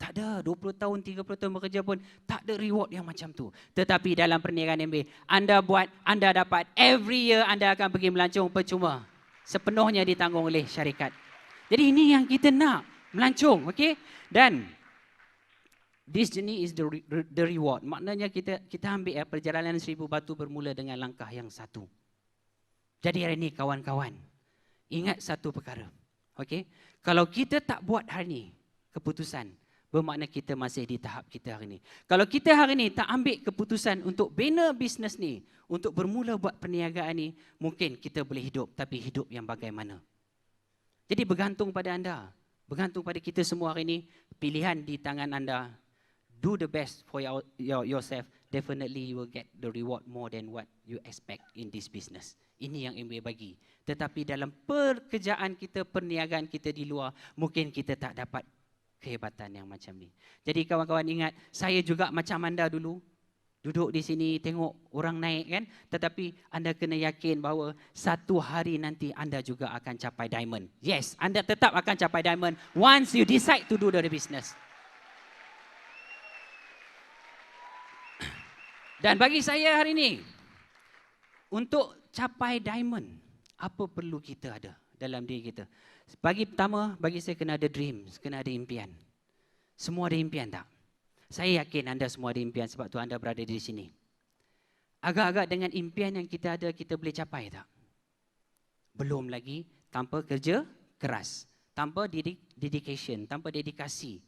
Tak ada. 20 tahun, 30 tahun bekerja pun tak ada reward yang macam tu. Tetapi dalam perniagaan MBA, anda buat, anda dapat. Every year anda akan pergi melancong percuma. Sepenuhnya ditanggung oleh syarikat. Jadi ini yang kita nak, melancong. Okay? Dan this journey is the reward. Maknanya kita ambil perjalanan 1000 batu bermula dengan langkah yang satu. Jadi hari ini kawan-kawan, ingat satu perkara. Okay? Kalau kita tak buat hari ini keputusan, bermakna kita masih di tahap kita hari ini. Kalau kita hari ini tak ambil keputusan untuk bina bisnes ni, untuk bermula buat perniagaan ni, mungkin kita boleh hidup, tapi hidup yang bagaimana? Jadi bergantung pada anda, bergantung pada kita semua hari ini, pilihan di tangan anda. Do the best for yourself. Definitely you will get the reward more than what you expect in this business. Ini yang MBA bagi. Tetapi dalam pekerjaan kita, perniagaan kita di luar, mungkin kita tak dapat kehebatan yang macam ni. Jadi kawan-kawan ingat, saya juga macam anda dulu, duduk di sini tengok orang naik kan, tetapi anda kena yakin bahawa satu hari nanti anda juga akan capai diamond. Yes, anda tetap akan capai diamond once you decide to do the business. Dan bagi saya hari ini, untuk capai diamond, apa perlu kita ada dalam diri kita? Pertama, bagi saya kena ada dreams, kena ada impian. Semua ada impian tak? Saya yakin anda semua ada impian sebab tu anda berada di sini. Agak-agak dengan impian yang kita ada, kita boleh capai tak? Belum lagi tanpa kerja keras, tanpa dedication, tanpa dedikasi.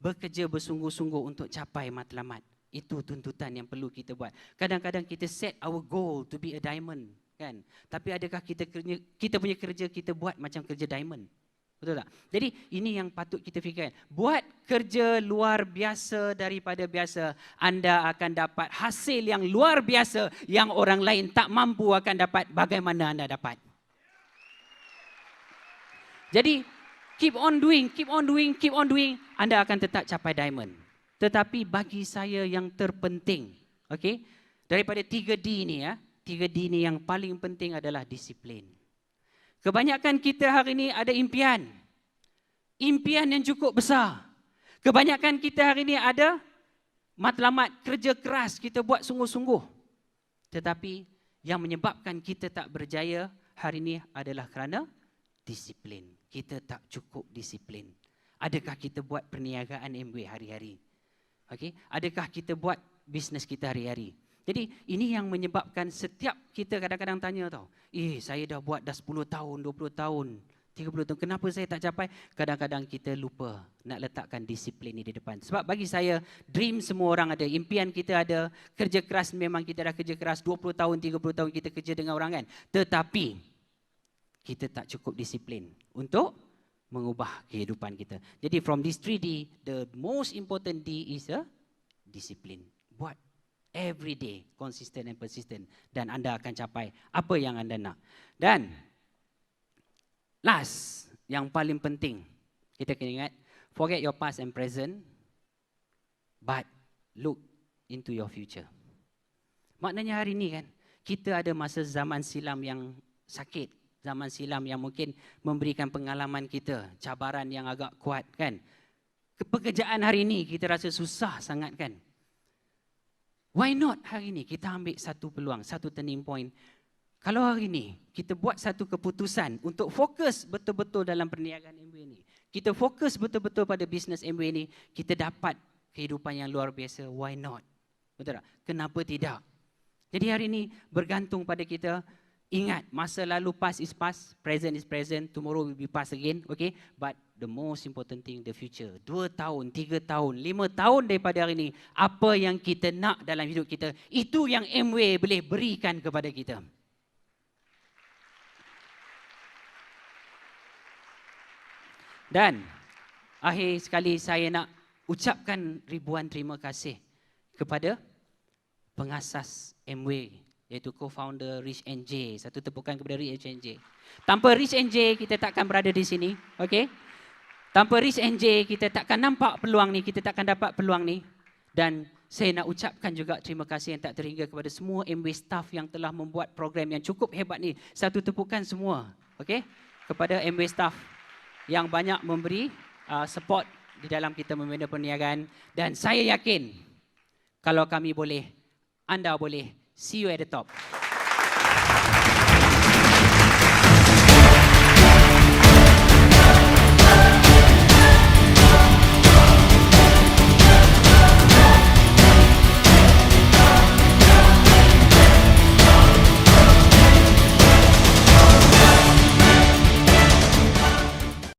Bekerja bersungguh-sungguh untuk capai matlamat. Itu tuntutan yang perlu kita buat. Kadang-kadang kita set our goal to be a diamond. Kan? Tapi adakah kita punya kerja kita buat macam kerja diamond? Betul tak? Jadi ini yang patut kita fikirkan. Buat kerja luar biasa daripada biasa, anda akan dapat hasil yang luar biasa yang orang lain tak mampu akan dapat. Bagaimana anda dapat? Jadi keep on doing, keep on doing, keep on doing, anda akan tetap capai diamond. Tetapi bagi saya yang terpenting, okay, daripada 3D ni ya, 3D ni yang paling penting adalah disiplin. Kebanyakan kita hari ini ada impian. Impian yang cukup besar. Kebanyakan kita hari ini ada matlamat, kerja keras, kita buat sungguh-sungguh. Tetapi yang menyebabkan kita tak berjaya hari ini adalah kerana disiplin. Kita tak cukup disiplin. Adakah kita buat perniagaan MBA hari-hari? Okay? Adakah kita buat bisnes kita hari-hari? Jadi ini yang menyebabkan setiap kita kadang-kadang tanya tau, saya dah buat dah 10 tahun, 20 tahun, 30 tahun, kenapa saya tak capai? Kadang-kadang kita lupa nak letakkan disiplin ni di depan. Sebab bagi saya, dream semua orang ada, impian kita ada, kerja keras memang kita dah kerja keras, 20 tahun, 30 tahun kita kerja dengan orang kan. Tetapi kita tak cukup disiplin untuk mengubah kehidupan kita. Jadi from this 3D, the most important D is a disiplin. Buat every day, consistent and persistent. Dan anda akan capai apa yang anda nak. Dan last, yang paling penting, kita kena ingat, forget your past and present, but look into your future. Maknanya hari ini kan, kita ada masa zaman silam yang sakit, zaman silam yang mungkin memberikan pengalaman kita, cabaran yang agak kuat kan. Pekerjaan hari ini kita rasa susah sangat kan. Why not hari ini kita ambil satu peluang, satu turning point. Kalau hari ini kita buat satu keputusan untuk fokus betul-betul dalam perniagaan MBA ini. Kita fokus betul-betul pada bisnes MBA ini, kita dapat kehidupan yang luar biasa. Why not? Betul tak? Kenapa tidak? Jadi hari ini bergantung pada kita. Ingat, masa lalu past is past, present is present, tomorrow will be past again, okay? But the most important thing, the future. 2 tahun, 3 tahun, 5 tahun daripada hari ini, apa yang kita nak dalam hidup kita, itu yang MWay boleh berikan kepada kita. Dan akhir sekali saya nak ucapkan ribuan terima kasih kepada pengasas MWay, iaitu co-founder Rich NJ. Satu tepukan kepada Rich NJ. Tanpa Rich NJ kita takkan berada di sini, okey? Tanpa Rich NJ kita takkan nampak peluang ni, kita takkan dapat peluang ni. Dan saya nak ucapkan juga terima kasih yang tak terhingga kepada semua MWay staff yang telah membuat program yang cukup hebat ni. Satu tepukan semua, okey? Kepada MWay staff. yang banyak memberi support di dalam kita membina perniagaan. Dan saya yakin kalau kami boleh, anda boleh. See you at the top.